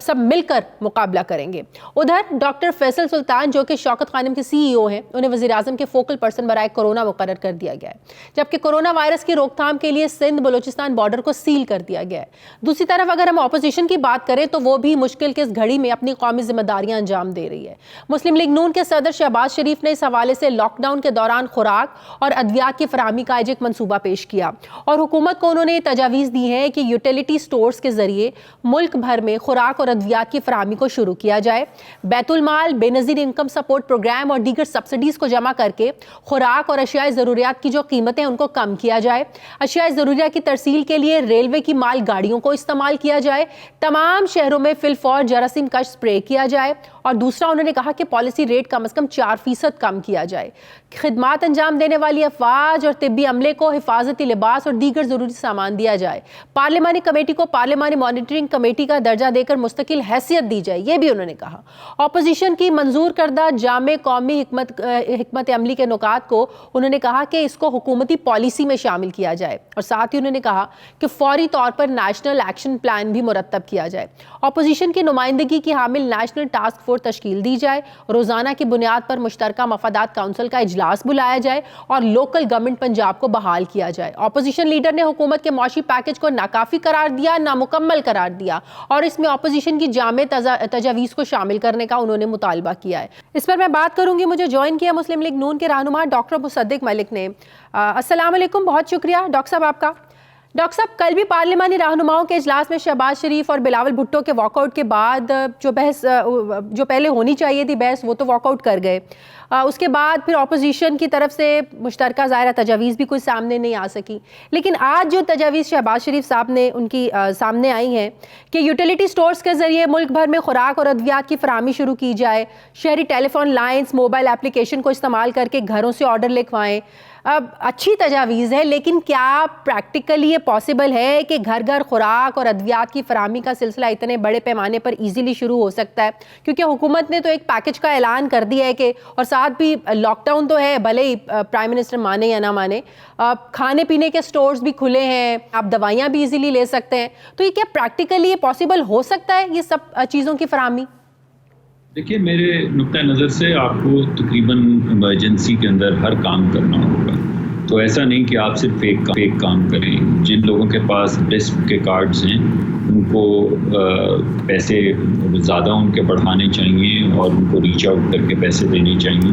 سب مل کر مقابلہ کریں گے. ادھر ڈاکٹر فیصل سلطان جو کہ شوکت خانم کے CEO ہیں, انہیں وزیر اعظم کے فوکل پرسن برائے کورونا مقرر کر دیا گیا ہے, جبکہ کورونا وائرس کی روک تھام کے لیے سندھ بلوچستان بارڈر کو سیل کر دیا گیا ہے. دوسری طرف اگر ہم اپوزیشن کی بات کریں تو وہ بھی مشکل کے اس گھڑی میں اپنی قومی ذمہ داریاں انجام دے رہی ہے. مسلم لیگ نون کے صدر شہباز شریف نے اس حوالے سے لاک ڈاؤن کے دوران خوراک اور ادویات کی فراہمی کا ایک منصوبہ پیش کیا, اور حکومت کو انہوں نے تجاویز دی ہے کہ یوٹیلیٹی سٹورز کے ذریعے ملک بھر میں خوراک اور ادویات کی فراہمی کو شروع کیا جائے. بیت المال, بے نظیر انکم سپورٹ پروگرام اور دیگر سبسڈیز کو جمع کر کے خوراک اور اشیاء ضروریات کی جو قیمتیں ان کو کم کیا جائے. اشیاء ضروریات کی ترسیل کے لیے ریلوے کی مال گاڑیوں کو استعمال کیا جائے. تمام شہروں میں فی الفور جراثیم کش سپرے کیا جائے. اور دوسرا انہوں نے کہا کہ پالیسی ریٹ کم از کم 4% کم کیا جائے. خدمات انجام دینے والی افواج اور طبی عملے کو حفاظتی لباس اور دیگر ضروری سامان دیا جائے. پارلیمانی کمیٹی کو پارلیمانی مانیٹرنگ کمیٹی کا درجہ دے کر مستقل حیثیت دی جائے, یہ بھی انہوں نے کہا. اپوزیشن کی منظور کردہ جامع قومی حکمت عملی کے نکات کو انہوں نے کہا کہ اس کو حکومتی پالیسی میں شامل کیا جائے, اور ساتھ ہی انہوں نے کہا کہ فوری طور پر نیشنل ایکشن پلان بھی مرتب کیا جائے. اپوزیشن کی نمائندگی کی حامل نیشنل ٹاسک فورس تشکیل دی جائے. روزانہ کی بنیاد پر مشترکہ مفادات کونسل کا اجلاس بلایا جائے اور لوکل گورنمنٹ پنجاب کو بحال کیا جائے. اپوزیشن لیڈر نے حکومت کے معاشی پیکج کو ناکافی قرار دیا, نامکمل قرار دیا, اور اس میں اپوزیشن کی جامع تجاویز کو شامل کرنے کا انہوں نے مطالبہ کیا ہے. اس پر میں بات کروں گی. مجھے جوائن کیا مسلم لیگ نون کے رہنما ڈاکٹر مصدق ملک نے. السلام علیکم, بہت شکریہ ڈاکٹر صاحب آپ کا. ڈاکٹر صاحب, کل بھی پارلیمانی رہنماؤں کے اجلاس میں شہباز شریف اور بلاول بھٹو کے واک آؤٹ کے بعد جو بحث جو پہلے ہونی چاہیے تھی بحث, وہ تو واک آؤٹ کر گئے. اس کے بعد پھر اپوزیشن کی طرف سے مشترکہ ظاہرہ تجاویز بھی کوئی سامنے نہیں آ سکی. لیکن آج جو تجاویز شہباز شریف صاحب نے ان کی سامنے آئی ہیں کہ یوٹیلیٹی سٹورز کے ذریعے ملک بھر میں خوراک اور ادویات کی فراہمی شروع کی جائے, شہری ٹیلی فون لائنز, موبائل اپلیکیشن کو استعمال کر کے گھروں سے آرڈر لکھوائیں. اب اچھی تجاویز ہے, لیکن کیا پریکٹیکلی یہ پاسبل ہے کہ گھر گھر خوراک اور ادویات کی فراہمی کا سلسلہ اتنے بڑے پیمانے پر ایزیلی شروع ہو سکتا ہے؟ کیونکہ حکومت نے تو ایک پیکج کا اعلان کر دیا ہے کہ, اور ساتھ بھی لاک ڈاؤن تو ہے, بھلے ہی پرائم منسٹر مانے یا نہ مانے, کھانے پینے کے سٹورز بھی کھلے ہیں, آپ دوائیاں بھی ایزیلی لے سکتے ہیں. تو یہ کیا پریکٹیکلی یہ پاسبل ہو سکتا ہے یہ سب چیزوں کی فراہمی؟ دیکھیے, میرے نقطۂ نظر سے آپ کو تقریباً ایمرجنسی کے اندر ہر کام کرنا ہوگا. تو ایسا نہیں کہ آپ صرف ایک کام کریں. جن لوگوں کے پاس ڈسپ کے کارڈز ہیں ان کو پیسے زیادہ ان کے بڑھانے چاہیے اور ان کو ریچ آؤٹ کر کے پیسے دینے چاہیے.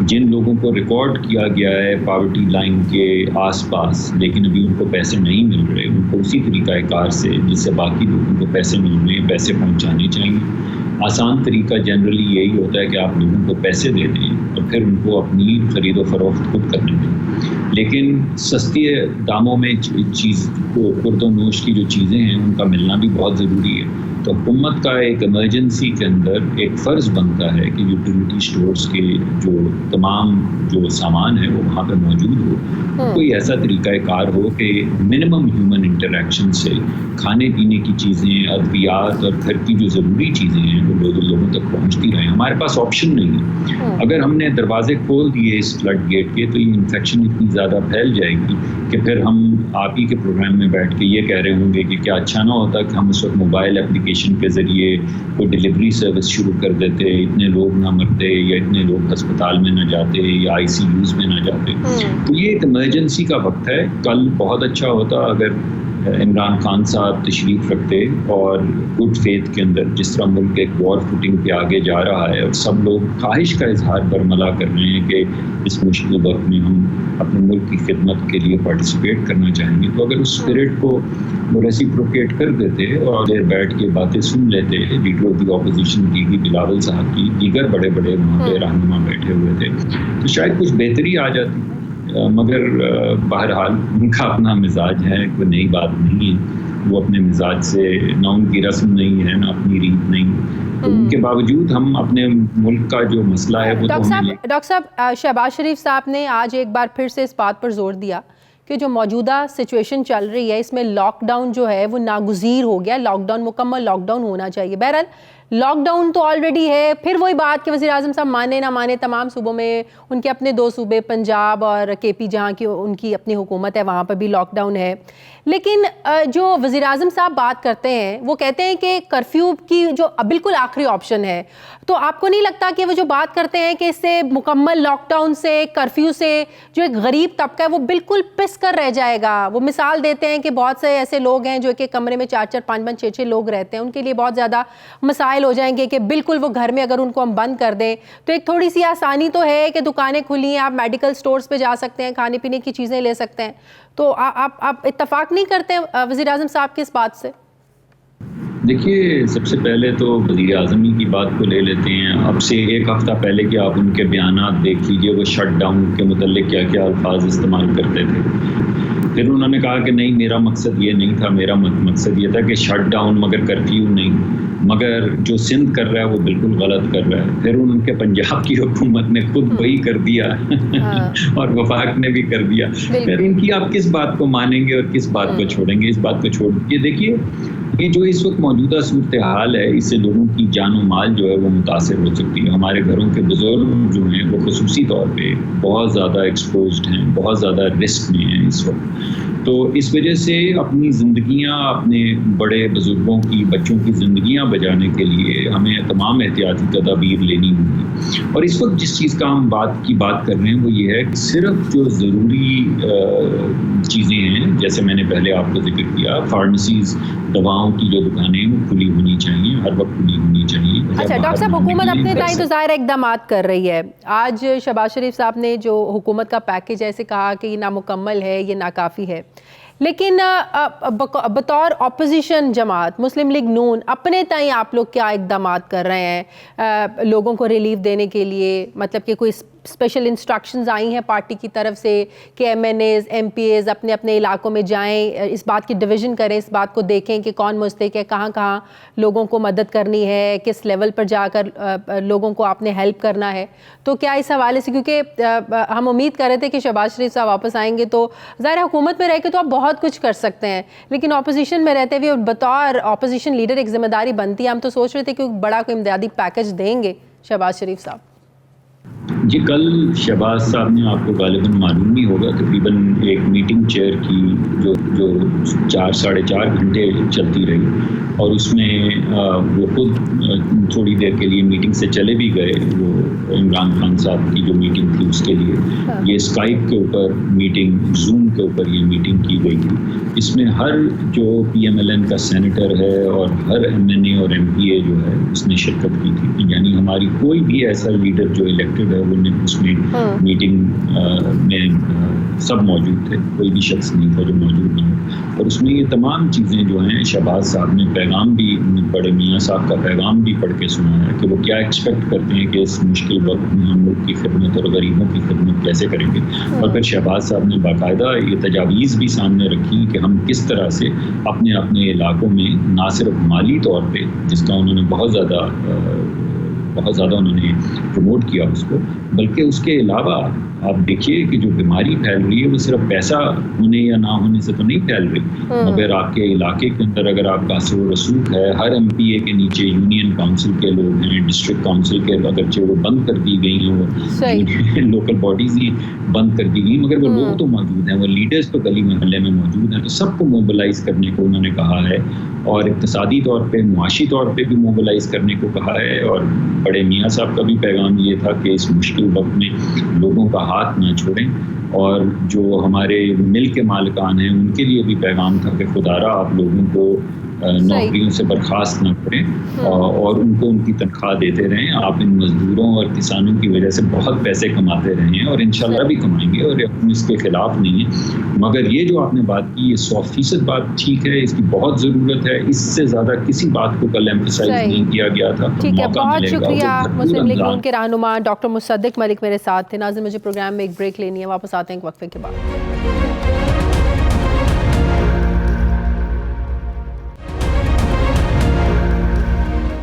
جن لوگوں کو ریکارڈ کیا گیا ہے پاورٹی لائن کے آس پاس لیکن ابھی ان کو پیسے نہیں مل رہے, ان کو اسی طریقہ کار سے جس سے باقی لوگوں کو پیسے مل رہے ہیں پیسے پہنچانے چاہیے. آسان طریقہ جنرلی یہی ہوتا ہے کہ آپ لوگوں کو پیسے دے دیں اور پھر ان کو اپنی خرید و فروخت خود کرنے دیں. لیکن سستی داموں میں خرد و نوش کی جو چیزیں ہیں ان کا ملنا بھی بہت ضروری ہے. تو حکومت کا ایک ایمرجنسی کے اندر ایک فرض بنتا ہے کہ یوٹیلیٹی سٹورز کے جو تمام جو سامان ہے وہ وہاں پہ موجود ہو. کوئی ایسا طریقہ کار ہو کہ منیمم ہیومن انٹریکشن سے کھانے پینے کی چیزیں, ادویات اور گھر کی جو ضروری چیزیں ہیں وہ لوگوں تک پہنچتی رہیں. ہمارے پاس آپشن نہیں ہے. اگر ہم نے دروازے کھول دیے اس فلڈ گیٹ کے تو یہ انفیکشن اتنی زیادہ پھیل جائے گی کہ پھر ہم آپ ہی کے پروگرام میں بیٹھ کے یہ کہہ رہے ہوں گے کہ کیا اچھا نہ ہوتا کہ ہم اس وقت موبائل اپلیکیشن اپلیکیشن کے ذریعے کوئی ڈلیوری سروس شروع کر دیتے، اتنے لوگ نہ مرتے یا اتنے لوگ ہسپتال میں نہ جاتے یا ICUs میں نہ جاتے. تو یہ ایک ایمرجنسی کا وقت ہے. کل بہت اچھا ہوتا اگر عمران خان صاحب تشریف رکھتے اور گڈ فیتھ کے اندر، جس طرح ملک ایک وار فوٹنگ پہ آگے جا رہا ہے اور سب لوگ خواہش کا اظہار برملا کر رہے ہیں کہ اس مشکل وقت میں ہم اپنے ملک کی خدمت کے لیے پارٹیسپیٹ کرنا چاہیں گے، تو اگر اس اسپرٹ کو وہ ریسیپروکیٹ کر دیتے اور دیر بیٹھ کے باتیں سن لیتے لیڈر آف دی اپوزیشن کی بلاول صاحب کی، دیگر بڑے بڑے وہاں پہ رہنما بیٹھے ہوئے تھے، تو شاید کچھ بہتری آ جاتی. مگر بہرحال ان کا اپنا مزاج ہے، کوئی نئی بات نہیں ہے. وہ اپنے مزاج سے نہ ان کی رسم نہیں ہے نہ اپنی ریت نہیں. ان کے باوجود ہم اپنے ملک کا جو مسئلہ ہے وہ ڈاکٹر صاحب شہباز شریف صاحب نے آج ایک بار پھر سے اس بات پر زور دیا کہ جو موجودہ سچویشن چل رہی ہے اس میں لاک ڈاؤن جو ہے وہ ناگزیر ہو گیا، لاک ڈاؤن مکمل لاک ڈاؤن ہونا چاہیے. بہرحال لاک ڈاؤن تو آلریڈی ہے. پھر وہی بات کہ وزیر اعظم صاحب مانے نہ مانے، تمام صوبوں میں ان کے اپنے 2 صوبے پنجاب اور KP جہاں کی ان کی اپنی حکومت ہے وہاں پر بھی لاک ڈاؤن ہے. لیکن جو وزیر اعظم صاحب بات کرتے ہیں وہ کہتے ہیں کہ کرفیو کی جو بالکل آخری آپشن ہے. تو آپ کو نہیں لگتا کہ وہ جو بات کرتے ہیں کہ اس سے مکمل لاک ڈاؤن سے، کرفیو سے جو ایک غریب طبقہ ہے وہ بالکل پس کر رہ جائے گا؟ وہ مثال دیتے ہیں کہ بہت سے ایسے لوگ ہیں جو ایک کمرے میں 4-4 5-5 6-6 لوگ رہتے ہیں، ان کے لیے بہت زیادہ مسائل ہو جائیں گے کہ بالکل وہ گھر میں اگر ان کو ہم بند کر دیں تو ایک تھوڑی سی آسانی تو ہے کہ دکانیں کھلی ہیں، آپ میڈیکل سٹورز پہ جا سکتے ہیں، کھانے پینے کی چیزیں لے سکتے ہیں. تو آپ اتفاق نہیں کرتے وزیر اعظم صاحب کی اس بات سے؟ دیکھیے، سب سے پہلے تو وزیر اعظم کی بات کو لے لیتے ہیں. اب سے 1 ہفتہ پہلے کہ آپ ان کے بیانات دیکھ لیجئے، وہ شٹ ڈاؤن کے متعلق کیا کیا الفاظ استعمال کرتے تھے. پھر انہوں نے کہا کہ نہیں، میرا مقصد یہ نہیں تھا، میرا مقصد یہ تھا کہ شٹ ڈاؤن مگر کرفیو نہیں، مگر جو سندھ کر رہا ہے وہ بالکل غلط کر رہا ہے. پھر ان کے پنجاب کی حکومت نے خود وہی کر دیا اور وفاق نے بھی کر دیا. پھر ان کی آپ کس بات کو مانیں گے اور کس بات کو چھوڑیں گے؟ اس بات کو چھوڑ کے دیکھیے، یہ جو اس وقت موجودہ صورتحال ہے، اس سے لوگوں کی جان و مال جو ہے وہ متاثر ہو سکتی ہے. ہمارے گھروں کے بزرگ جو ہیں وہ خصوصی طور پہ بہت زیادہ ایکسپوزڈ ہیں، بہت زیادہ رسک میں ہیں اس وقت. تو اس وجہ سے اپنی زندگیاں، اپنے بڑے بزرگوں کی، بچوں کی زندگیاں بچانے کے لیے ہمیں تمام احتیاطی تدابیر لینی ہوگی. اور اس وقت جس چیز کا ہم بات کر رہے ہیں وہ یہ ہے کہ صرف جو ضروری چیزیں ہیں، جیسے میں نے پہلے آپ کو ذکر کیا، فارمیسیز، دواؤں کی جو دکانیں وہ کھلی ہونی چاہیے، ہر وقت کھلی ہونی چاہیے. اچھا ڈاکٹر صاحب، حکومت اپنے تائیں تو ظاہر اقدامات کر رہی ہے. آج شہباز شریف صاحب نے جو حکومت کا پیکیج ایسے کہا کہ یہ نامکمل ہے، یہ ناکافی ہے، لیکن بطور اپوزیشن جماعت مسلم لیگ نون اپنے تائیں آپ لوگ کیا اقدامات کر رہے ہیں لوگوں کو ریلیف دینے کے لیے؟ مطلب کہ کوئی اسپیشل انسٹرکشنز آئی ہیں پارٹی کی طرف سے کہ MNAs MPAs اپنے اپنے علاقوں میں جائیں، اس بات کی ڈویژن کریں، اس بات کو دیکھیں کہ کون مستحق ہے، کہاں کہاں لوگوں کو مدد کرنی ہے، کس لیول پر جا کر لوگوں کو آپ نے ہیلپ کرنا ہے؟ تو کیا اس حوالے سے، کیونکہ ہم امید کر رہے تھے کہ شہباز شریف صاحب واپس آئیں گے تو ظاہر حکومت میں رہ کے تو آپ بہت کچھ کر سکتے ہیں، لیکن اپوزیشن میں رہتے ہوئے بطور اپوزیشن لیڈر ایک ذمہ داری بنتی ہے. ہم تو سوچ رہے تھے کہ بڑا کوئی امدادی پیکج دیں گے شہباز شریف صاحب. جی، کل شہباز صاحب نے، آپ کو غالباً معلوم ہی ہوگا، تقریباً ایک میٹنگ چیئر کی جو 4-4.5 گھنٹے چلتی رہی، اور اس میں وہ خود تھوڑی دیر کے لیے میٹنگ سے چلے بھی گئے. وہ عمران خان صاحب کی جو میٹنگ تھی اس کے لیے یہ اسکائپ کے اوپر میٹنگ، زوم کے اوپر یہ میٹنگ کی گئی تھی. اس میں ہر جو PMLN کا سینیٹر ہے اور ہر MNA اور MPA جو ہے اس نے شرکت کی تھی. یعنی ہماری کوئی بھی ایسا لیڈر جو الیکٹڈ ہے وہ اس میں میٹنگ میں سب موجود تھے، کوئی بھی شخص نہیں تھا جو موجود نہ ہو. اور اس میں یہ تمام چیزیں جو ہیں، شہباز صاحب نے پیغام بھی، بڑے میاں صاحب کا پیغام بھی پڑھ کے سنا ہے کہ وہ کیا ایکسپیکٹ کرتے ہیں کہ اس مشکل وقت میں ہم ملک کی خدمت اور غریبوں کی خدمت کیسے کریں گے. اور پھر شہباز صاحب نے باقاعدہ یہ تجاویز بھی سامنے رکھی کہ ہم کس طرح سے اپنے اپنے علاقوں میں نہ صرف مالی طور پہ، جس کا انہوں نے بہت زیادہ انہوں نے پروموٹ کیا اس کو، بلکہ اس کے علاوہ آپ دیکھیے کہ جو بیماری پھیل رہی ہے وہ صرف پیسہ ہونے یا نہ ہونے سے تو نہیں پھیل رہی، مگر آپ کے علاقے کے اندر اگر آپ کا اثر و رسوخ ہے، ہر ایم پی اے کے نیچے یونین کاؤنسل کے لوگ ہیں، ڈسٹرکٹ کاؤنسل کے اگرچہ وہ بند کر دی گئی ہیں، وہ لوکل باڈیز ہی بند کر دی گئی، مگر وہ لوگ تو موجود ہیں، وہ لیڈرز تو گلی محلے میں موجود ہیں، تو سب کو موبلائز کرنے کو انہوں نے کہا ہے، اور اقتصادی طور پہ معاشی طور پہ بھی موبلائز کرنے کو کہا ہے. اور بڑے میاں صاحب کا بھی پیغام یہ تھا کہ اس مشکل وقت میں لوگوں کا ہاتھ نہ چھوڑیں، اور جو ہمارے مل کے مالکان ہیں ان کے لیے بھی پیغام تھا کہ خدارا آپ لوگوں کو نوکریوں سے برخاست نہ کریں اور ان کو ان کی تنخواہ دیتے رہیں. آپ ان مزدوروں اور کسانوں کی وجہ سے بہت پیسے کماتے رہے ہیں اور انشاءاللہ بھی کمائیں گے، اور ہم اس کے خلاف نہیں ہیں، مگر یہ جو آپ نے بات کی یہ 100% بات ٹھیک ہے، اس کی بہت ضرورت ہے، اس سے زیادہ کسی بات کو کل ایمفسائز نہیں کیا گیا تھا. ٹھیک ہے، بہت شکریہ. مسلم لیگ نون کے رہنما ڈاکٹر مصدق ملک میرے ساتھ تھے. ناظرین مجھے پروگرام میں ایک بریک لینی ہے، واپس آتے ہیں ایک وقفے کے بعد.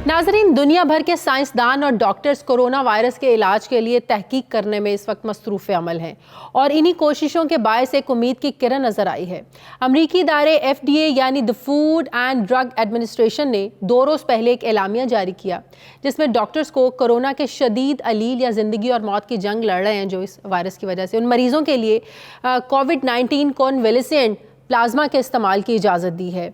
ناظرین، دنیا بھر کے سائنسدان اور ڈاکٹرز کورونا وائرس کے علاج کے لیے تحقیق کرنے میں اس وقت مصروف عمل ہیں، اور انہی کوششوں کے باعث ایک امید کی کرن نظر آئی ہے. امریکی ادارے FDA یعنی دی فوڈ اینڈ ڈرگ ایڈمنسٹریشن نے 2 روز پہلے ایک اعلامیہ جاری کیا جس میں ڈاکٹرز کو کورونا کے شدید علیل یا زندگی اور موت کی جنگ لڑ رہے ہیں جو اس وائرس کی وجہ سے، ان مریضوں کے لیے کووڈ-19 کونویلیسنٹ پلازما کے استعمال کی اجازت دی ہے.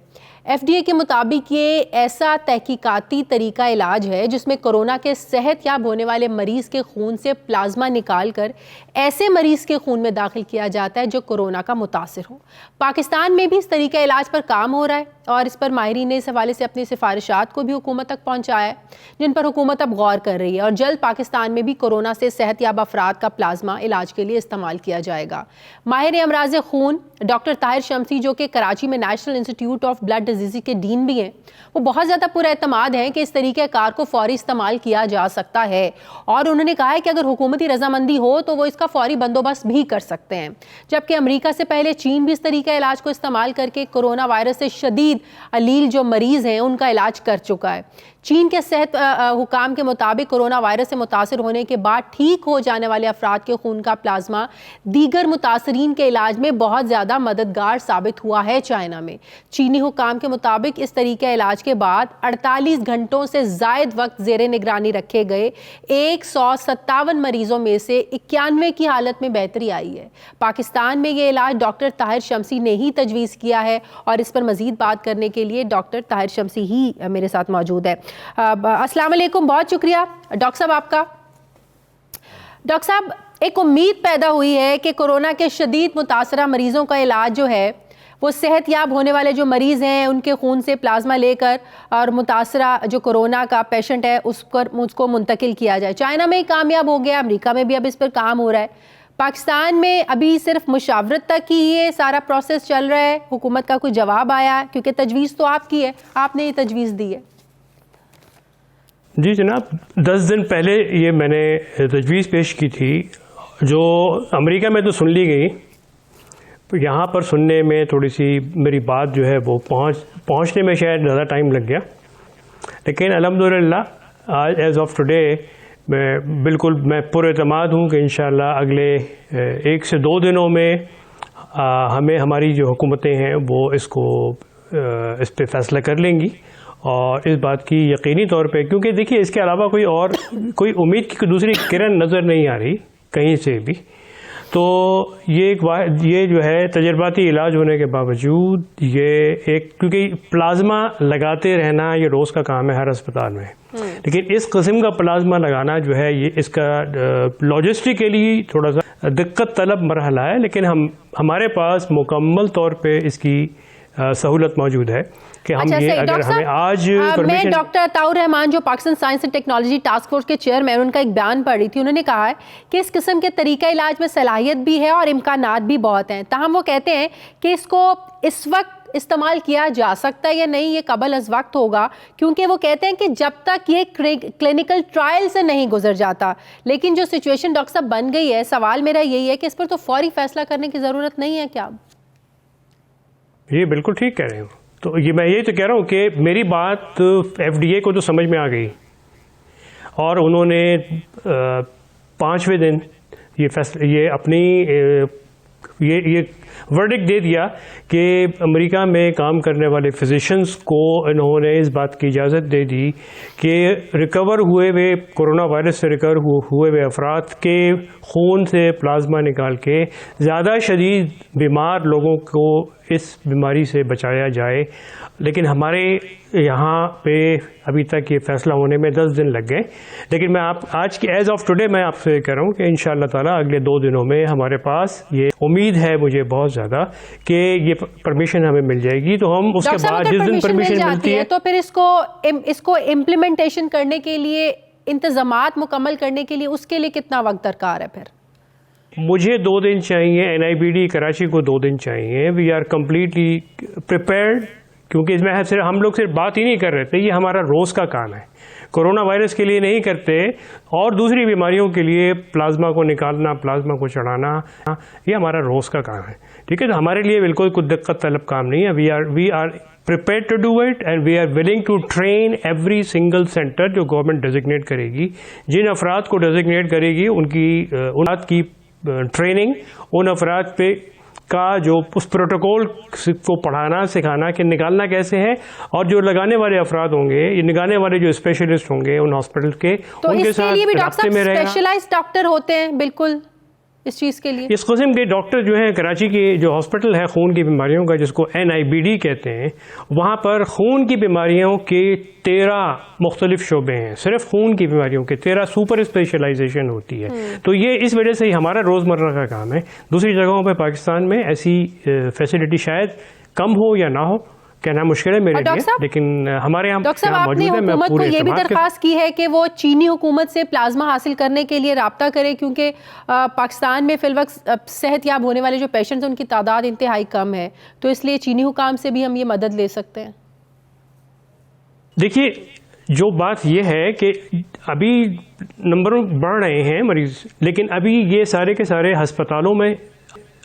FDA کے مطابق یہ ایسا تحقیقاتی طریقہ علاج ہے جس میں کورونا کے صحت یاب ہونے والے مریض کے خون سے پلازما نکال کر ایسے مریض کے خون میں داخل کیا جاتا ہے جو کورونا کا متاثر ہو. پاکستان میں بھی اس طریقہ علاج پر کام ہو رہا ہے اور اس پر ماہرین نے اس حوالے سے اپنی سفارشات کو بھی حکومت تک پہنچایا ہے جن پر حکومت اب غور کر رہی ہے، اور جلد پاکستان میں بھی کورونا سے صحت یاب افراد کا پلازما علاج کے لیے استعمال کیا جائے گا. ماہر امراض خون ڈاکٹر طاہر شمسی جو کہ کراچی میں National Institute of Blood Diseases کے ڈین بھی ہیں، وہ بہت زیادہ پر اعتماد ہیں کہ اس طریقہ کار کو فوری استعمال کیا جا سکتا ہے، اور انہوں نے کہا ہے کہ اگر حکومتی رضامندی ہو تو وہ اس کا فوری بندوبست بھی کر سکتے ہیں. جبکہ امریکہ سے پہلے چین بھی اس طریقہ علاج کو استعمال کر کے کورونا وائرس سے شدید علیل جو مریض ہیں ان کا علاج کر چکا ہے. چین کے صحت حکام کے مطابق کورونا وائرس سے متاثر ہونے کے بعد ٹھیک ہو جانے والے افراد کے خون کا پلازما دیگر متاثرین کے علاج میں بہت زیادہ مددگار ثابت ہوا ہے. چائنا میں چینی حکام کے مطابق اس طریقہ علاج کے بعد 48 گھنٹوں سے زائد وقت زیر نگرانی رکھے گئے 157 مریضوں میں سے 91 کی حالت میں بہتری آئی ہے. پاکستان میں یہ علاج ڈاکٹر طاہر شمسی نے ہی تجویز کیا ہے، اور اس پر مزید بات کرنے کے لیے ڈاکٹر طاہر شمسی ہی میرے ساتھ موجود ہے. السلام علیکم، بہت شکریہ ڈاکٹر صاحب آپ کا. ڈاکٹر صاحب، ایک امید پیدا ہوئی ہے کہ کورونا کے شدید متاثرہ مریضوں کا علاج جو ہے وہ صحت یاب ہونے والے جو مریض ہیں ان کے خون سے پلازما لے کر اور متاثرہ جو کورونا کا پیشنٹ ہے اس کو منتقل کیا جائے. چائنا میں کامیاب ہو گیا، امریکہ میں بھی اب اس پر کام ہو رہا ہے. پاکستان میں ابھی صرف مشاورت تک ہی یہ سارا پروسیس چل رہا ہے، حکومت کا کوئی جواب آیا ہے؟ کیونکہ تجویز تو آپ کی ہے، آپ نے یہ تجویز دی ہے. جی جناب، 10 دن پہلے یہ میں نے تجویز پیش کی تھی جو امریکہ میں تو سن لی گئی، یہاں پر سننے میں تھوڑی سی میری بات جو ہے وہ پہنچنے میں شاید زیادہ ٹائم لگ گیا، لیکن الحمدللہ آج ایز آف ٹوڈے میں پر اعتماد ہوں کہ انشاءاللہ اگلے 1 سے 2 دنوں میں ہمیں ہماری جو حکومتیں ہیں وہ اس پہ فیصلہ کر لیں گی، اور اس بات کی یقینی طور پہ، کیونکہ دیکھیے اس کے علاوہ کوئی امید کی دوسری کرن نظر نہیں آ رہی کہیں سے بھی. تو یہ جو ہے تجرباتی علاج ہونے کے باوجود یہ کیونکہ پلازما لگاتے رہنا یہ روز کا کام ہے ہر اسپتال میں، لیکن اس قسم کا پلازما لگانا جو ہے یہ اس کا لاجسٹکلی تھوڑا سا دقت طلب مرحلہ ہے، لیکن ہمارے پاس مکمل طور پہ اس کی سہولت موجود ہے کہ ہم یہ اگر ہمیں آج میں ڈاکٹر عطاء رحمان جو Pakistan science and technology task force کے چیئرمین، ان کا ایک بیان پڑھ رہی تھی، انہوں نے کہا ہے کہ اس قسم کے طریقہ علاج میں صلاحیت بھی ہے اور امکانات بھی بہت ہیں، تاہم وہ کہتے ہیں کہ اس کو اس وقت استعمال کیا جا سکتا ہے یا نہیں یہ قبل از وقت ہوگا، کیونکہ وہ کہتے ہیں کہ جب تک یہ کلینکل ٹرائل سے نہیں گزر جاتا. لیکن جو سچویشن ڈاکٹر صاحب بن گئی ہے، سوال میرا یہی ہے کہ اس پر تو فوری فیصلہ کرنے کی ضرورت نہیں ہے کیا؟ یہ بالکل ٹھیک کہہ رہے ہوں. تو میں یہی تو کہہ رہا ہوں کہ میری بات FDA کو تو سمجھ میں آ گئی، اور انہوں نے 5ویں دن یہ اپنی یہ ورڈکٹ دے دیا کہ امریکہ میں کام کرنے والے فزیشنز کو انہوں نے اس بات کی اجازت دے دی کہ ریکور ہوئے ہوئے کورونا وائرس سے ریکور ہوئے ہوئے افراد کے خون سے پلازما نکال کے زیادہ شدید بیمار لوگوں کو اس بیماری سے بچایا جائے. لیکن ہمارے یہاں پہ ابھی تک یہ فیصلہ ہونے میں 10 دن لگ گئے. لیکن میں آج کی ایز آف ٹوڈے میں آپ سے کہہ رہا ہوں کہ انشاءاللہ تعالیٰ اگلے 2 دنوں میں ہمارے پاس یہ امید ہے مجھے بہت زیادہ کہ یہ پرمیشن ہمیں مل جائے گی. تو ہم اس کے بعد جس دن پرمیشن ملتی ہے تو پھر اس کو امپلیمنٹیشن کرنے کے لیے انتظامات مکمل کرنے کے لیے اس کے لیے کتنا وقت درکار ہے؟ پھر مجھے 2 دن چاہیے, NIBD کراچی کو 2 دن چاہیے. وی آر کمپلیٹلی پریپیئرڈ, کیونکہ اس میں ہم لوگ صرف بات ہی نہیں کر رہے تھے, یہ ہمارا روز کا کام ہے. کورونا وائرس کے لیے نہیں کرتے, اور دوسری بیماریوں کے لیے پلازما کو نکالنا, پلازما کو چڑھانا, یہ ہمارا روز کا کام ہے. ٹھیک ہے, تو ہمارے لیے بالکل کوئی دقت طلب کام نہیں ہے. We are prepared to do it and we are willing to train every single center جو گورنمنٹ ڈیزگنیٹ کرے گی. جن افراد کو ڈیزگنیٹ کرے گی ان کی ٹریننگ ان افراد پہ کا جو اس پروٹوکول کو پڑھانا سکھانا کہ نکالنا کیسے ہے, اور جو لگانے والے افراد ہوں گے, یہ نگانے والے جو اسپیشلسٹ ہوں گے ان ہاسپٹل کے, ان کے ساتھ رابطے میں رہے گا. اسپیشلائزڈ ڈاکٹر ہوتے ہیں بالکل اس چیز کے لیے. اس قسم کے ڈاکٹر جو ہیں کراچی کی جو ہاسپٹل ہے خون کی بیماریوں کا جس کو NIBD کہتے ہیں, وہاں پر خون کی بیماریوں کے 13 مختلف شعبے ہیں. صرف خون کی بیماریوں کے 13 سپر اسپیشلائزیشن ہوتی ہے. تو یہ اس وجہ سے ہی ہمارا روزمرہ کا کام ہے. دوسری جگہوں پہ پاکستان میں ایسی فیسلٹی شاید کم ہو یا نہ ہو, کہنا مشکل ہے میرے لیے, لیکن ہمارے یہاں ڈاکٹر صاحب آپ نے حکومت کو یہ بھی درخواست کی ہے کہ وہ چینی حکومت سے پلازما حاصل کرنے کے لیے رابطہ کرے, کیونکہ پاکستان میں فی الوقت صحت یاب ہونے والے جو پیشنٹس ہیں ان کی تعداد انتہائی کم ہے, تو اس لیے چینی حکام سے بھی ہم یہ مدد لے سکتے ہیں. دیکھیے جو بات یہ ہے کہ ابھی نمبر بڑھ رہے ہیں مریض, لیکن ابھی یہ سارے کے سارے ہسپتالوں میں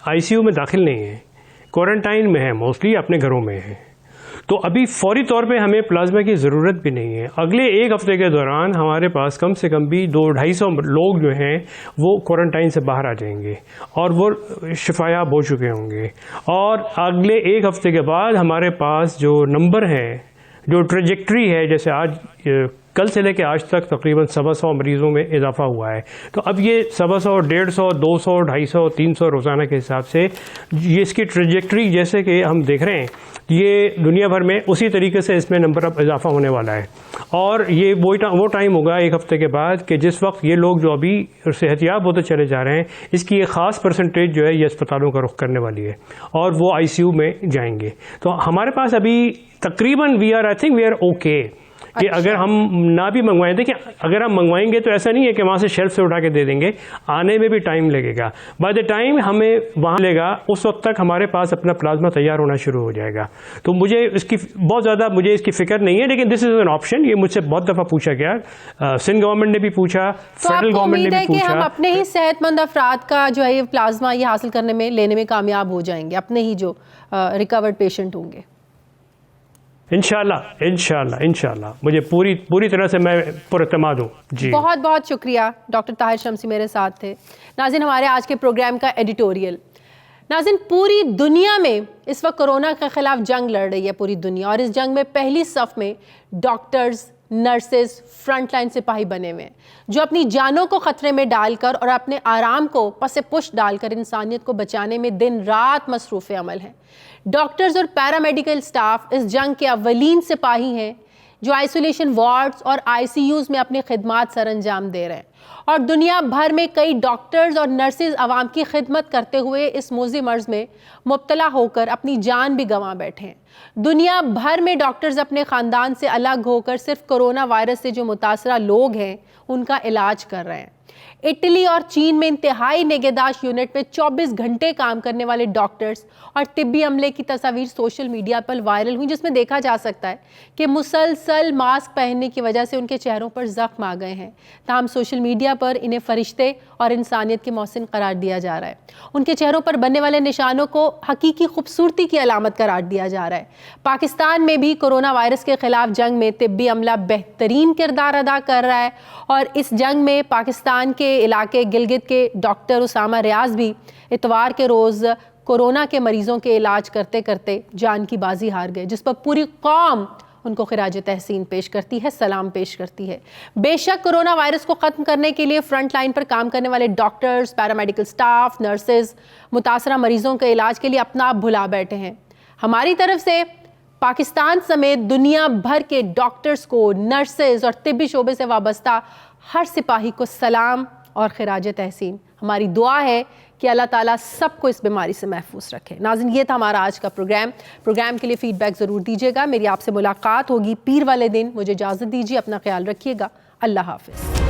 ICU میں داخل نہیں ہیں, کوارنٹائن میں ہیں, موسٹلی اپنے گھروں میں ہیں. تو ابھی فوری طور پہ ہمیں پلازما کی ضرورت بھی نہیں ہے. اگلے 1 ہفتے کے دوران ہمارے پاس کم سے کم بھی 200-250 لوگ جو ہیں وہ کوارنٹائن سے باہر آ جائیں گے اور وہ شفا یاب ہو چکے ہوں گے. اور اگلے 1 ہفتے کے بعد ہمارے پاس جو نمبر ہے, جو ٹریجیکٹری ہے, جیسے آج کل سے لے کے آج تک تقریباً 125 مریضوں میں اضافہ ہوا ہے. تو اب یہ 125, 150, 200, 250, 300 روزانہ کے حساب سے یہ اس کی ٹریجیکٹری جیسے کہ ہم دیکھ رہے ہیں, یہ دنیا بھر میں اسی طریقے سے اس میں نمبر اب اضافہ ہونے والا ہے. اور یہ وہ ٹائم ہوگا 1 ہفتے کے بعد کہ جس وقت یہ لوگ جو ابھی صحت یاب ہوتے چلے جا رہے ہیں, اس کی ایک خاص پرسنٹیج جو ہے یہ اسپتالوں کا رخ کرنے والی ہے اور وہ ICU میں جائیں گے. تو ہمارے پاس ابھی تقریباً I think we are okay کہ اگر ہم نہ بھی منگوائیں, دیکھیں اگر ہم منگوائیں گے تو ایسا نہیں ہے کہ وہاں سے شیلف سے اٹھا کے دے دیں گے, آنے میں بھی ٹائم لگے گا. بائی دا ٹائم ہمیں وہاں لے گا اس وقت تک ہمارے پاس اپنا پلازما تیار ہونا شروع ہو جائے گا. تو مجھے اس کی بہت زیادہ اس کی فکر نہیں ہے, لیکن دس از این آپشن. یہ مجھ سے بہت دفعہ پوچھا گیا, سندھ گورنمنٹ نے بھی پوچھا, فیڈرل گورنمنٹ نے بھی پوچھا. ہم اپنے ہی صحت مند افراد کا جو ہے یہ پلازما یہ حاصل کرنے میں لینے میں کامیاب ہو جائیں گے, اپنے ہی جو ریکورڈ پیشنٹ ہوں گے انشاءاللہ. مجھے پوری طرح سے میں پر اعتماد ہوں. جی بہت بہت شکریہ. ڈاکٹر طاہر شمسی میرے ساتھ تھے. ناظرین ہمارے آج کے پروگرام کا ایڈیٹوریل. ناظرین پوری دنیا میں اس وقت کورونا کے خلاف جنگ لڑ رہی ہے پوری دنیا, اور اس جنگ میں پہلی صف میں ڈاکٹرز, نرسز, فرنٹ لائن سپاہی بنے ہوئے ہیں جو اپنی جانوں کو خطرے میں ڈال کر اور اپنے آرام کو پس پش ڈال کر انسانیت کو بچانے میں دن رات مصروف عمل ہیں. ڈاکٹرز اور پیرامیڈیکل سٹاف اس جنگ کے اولین سپاہی ہیں جو آئسولیشن وارڈز اور ICUs میں اپنی خدمات سر انجام دے رہے ہیں, اور دنیا بھر میں کئی ڈاکٹرز اور نرسز عوام کی خدمت کرتے ہوئے اس موذی مرض میں مبتلا ہو کر اپنی جان بھی گنوا بیٹھے ہیں. دنیا بھر میں ڈاکٹرز اپنے خاندان سے الگ ہو کر صرف کورونا وائرس سے جو متاثرہ لوگ ہیں ان کا علاج کر رہے ہیں. اٹلی اور چین میں انتہائی نگہداشت یونٹ میں 24 گھنٹے کام کرنے والے ڈاکٹرز اور طبی عملے کی تصاویر سوشل میڈیا پر وائرل ہوئی, جس میں دیکھا جا سکتا ہے کہ مسلسل ماسک پہننے کی وجہ سے ان کے چہروں پر زخم آ گئے ہیں. تاہم سوشل میڈیا پر انہیں فرشتے اور انسانیت کے محسن قرار دیا جا رہا ہے. ان کے چہروں پر بننے والے نشانوں کو حقیقی خوبصورتی کی علامت قرار دیا جا رہا ہے. پاکستان میں بھی کورونا وائرس کے خلاف جنگ میں طبی عملہ بہترین کردار ادا کر رہا ہے اور اس جنگ میں پاکستان کے علاقے گلگت کے ڈاکٹر اسامہ ریاض بھی اتوار کے روز کورونا کے مریضوں کے علاج کرتے کرتے جان کی بازی ہار گئے، جس پر پوری قوم ان کو خراج تحسین پیش کرتی ہے، سلام پیش کرتی ہے. بے شک کورونا وائرس کو ختم کرنے کے لیے فرنٹ لائن پر کام کرنے والے ڈاکٹرز، پیرامیڈیکل سٹاف، نرسز متاثرہ مریضوں کے علاج کے لیے اپنا آپ بھلا بیٹھے ہیں. ہماری طرف سے پاکستان سمیت دنیا بھر کے ڈاکٹرز کو، نرسز اور طبی شعبے سے وابستہ ہر سپاہی کو سلام اور خراج تحسین. ہماری دعا ہے کہ اللہ تعالیٰ سب کو اس بیماری سے محفوظ رکھے. ناظرین، یہ تھا ہمارا آج کا پروگرام کے لیے فیڈ بیک ضرور دیجیے گا. میری آپ سے ملاقات ہوگی پیر والے دن. مجھے اجازت دیجیے، اپنا خیال رکھیے گا. اللہ حافظ.